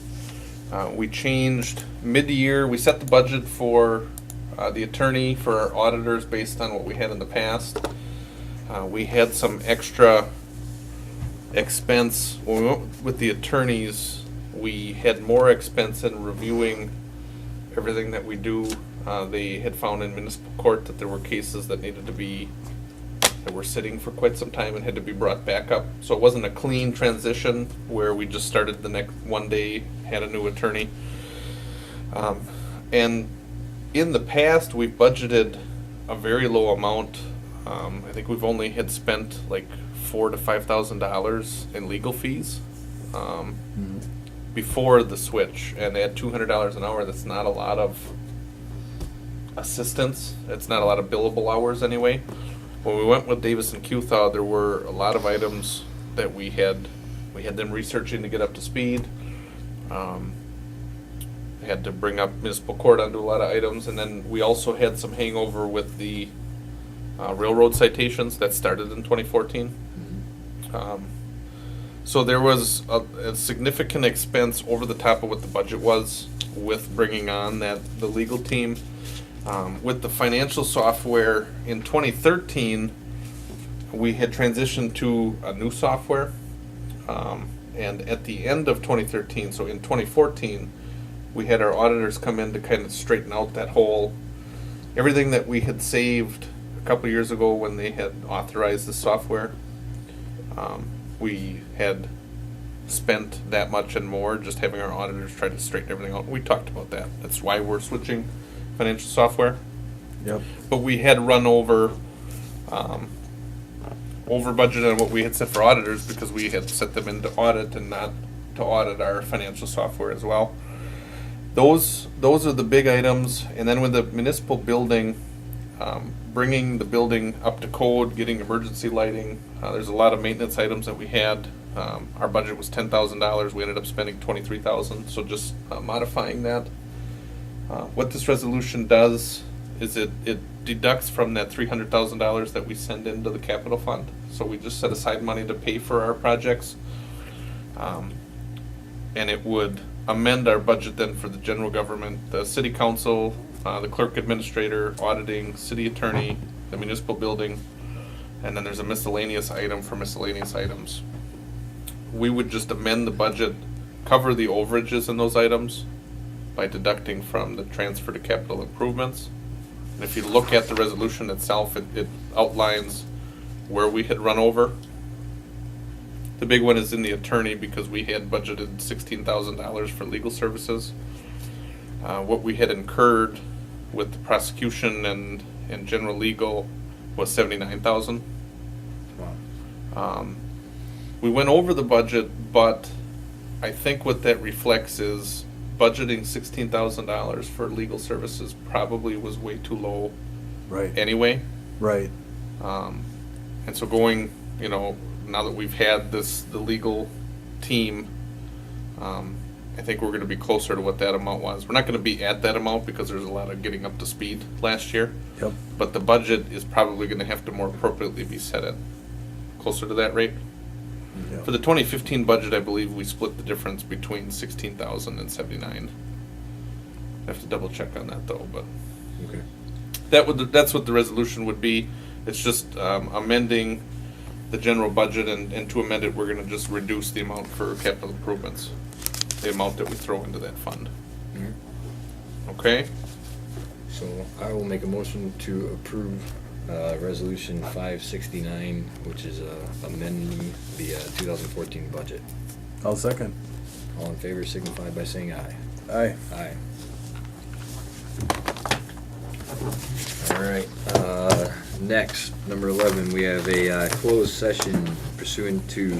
We changed mid-year, we set the budget for the attorney, for our auditors, based on what we had in the past. We had some extra expense, when we went with the attorneys, we had more expense in reviewing everything that we do. They had found in municipal court that there were cases that that were sitting for quite some time and had to be brought back up. So it wasn't a clean transition where we just started the next one day, had a new attorney. And in the past, we've budgeted a very low amount. I think we've only had spent like $4,000 to $5,000 in legal fees before the switch, and at $200 an hour, that's not a lot of assistance. It's not a lot of billable hours anyway. When we went with Davis and Cuthaw, there were a lot of items that we had them researching to get up to speed. Had to bring up municipal court onto a lot of items, and then we also had some hangover with the railroad citations that started in 2014. So there was a significant expense over the top of what the budget was with bringing on the legal team. With the financial software in 2013, we had transitioned to a new software. And at the end of 2013, so in 2014, we had our auditors come in to kind of straighten out that whole, everything that we had saved a couple years ago when they had authorized the software. We had spent that much and more just having our auditors try to straighten everything out. We talked about that. That's why we're switching financial software. Yep. But we had run over budget on what we had set for auditors because we had set them into audit and not to audit our financial software as well. Those are the big items. And then with the municipal building, bringing the building up to code, getting emergency lighting. There's a lot of maintenance items that we had. Our budget was $10,000. We ended up spending $23,000. So just modifying that. What this resolution does is it deducts from that $300,000 that we send into the capital fund. So we just set aside money to pay for our projects. And it would amend our budget then for the general government, the city council, the clerk administrator, auditing, city attorney, the municipal building, and then there's a miscellaneous item for miscellaneous items. We would just amend the budget, cover the overages in those items by deducting from the transfer to capital improvements. And if you look at the resolution itself, it outlines where we had run over. The big one is in the attorney because we had budgeted $16,000 for legal services. What we had incurred with the prosecution and general legal was $79,000. We went over the budget, but I think what that reflects is budgeting $16,000 for legal services probably was way too low Right, anyway. right. And so going, now that we've had the legal team, I think we're gonna be closer to what that amount was. We're not gonna be at that amount because there's a lot of getting up to speed last year. Yep. But the budget is probably gonna have to more appropriately be set at closer to that rate. Yep. For the 2015 budget, I believe we split the difference between 16,000 and 79. I have to double check on that though, but Okay. that's what the resolution would be. It's just amending the general budget, and to amend it, we're gonna just reduce the amount for capital improvements, the amount that we throw into that fund. Okay? So I will make a motion to approve Resolution 569, which is amending the 2014 budget. I'll second. All in favor signify by saying aye. Aye. Aye. All right, next, number 11, we have a closed session pursuant to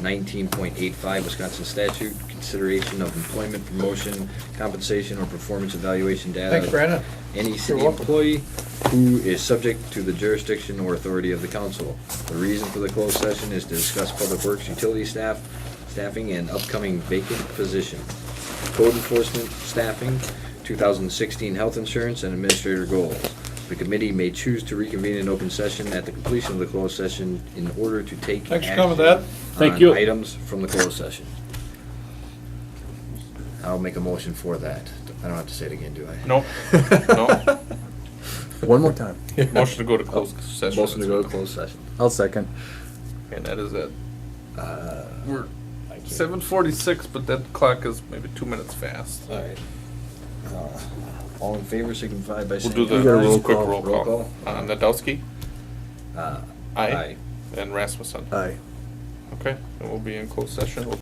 19.85 Wisconsin statute, consideration of employment, promotion, compensation, or performance evaluation data. Thanks, Brandon. Any city welcome. employee who is subject to the jurisdiction or authority of the council. The reason for the closed session is to discuss public works, utility staffing, and upcoming vacant position, code enforcement staffing, 2016 health insurance, and administrator goals. The committee may choose to reconvene in open session at the completion of the closed session in order to take Thanks for action coming, Dad. Thank on you. items from the closed session. I'll make a motion for that. I don't have to say it again, do I? Nope. No. One more time. Motion to go to closed session. Motion to go to closed session. I'll second. And that is it. We're I can't- 7:46, but that clock is maybe 2 minutes fast. All right. All in favor signify by We'll saying do You gotta the roll just quick call. roll Roll call. call. Nadowski? Aye. Aye. And Rasmussen. Aye. Okay, and we'll be in closed session. We'll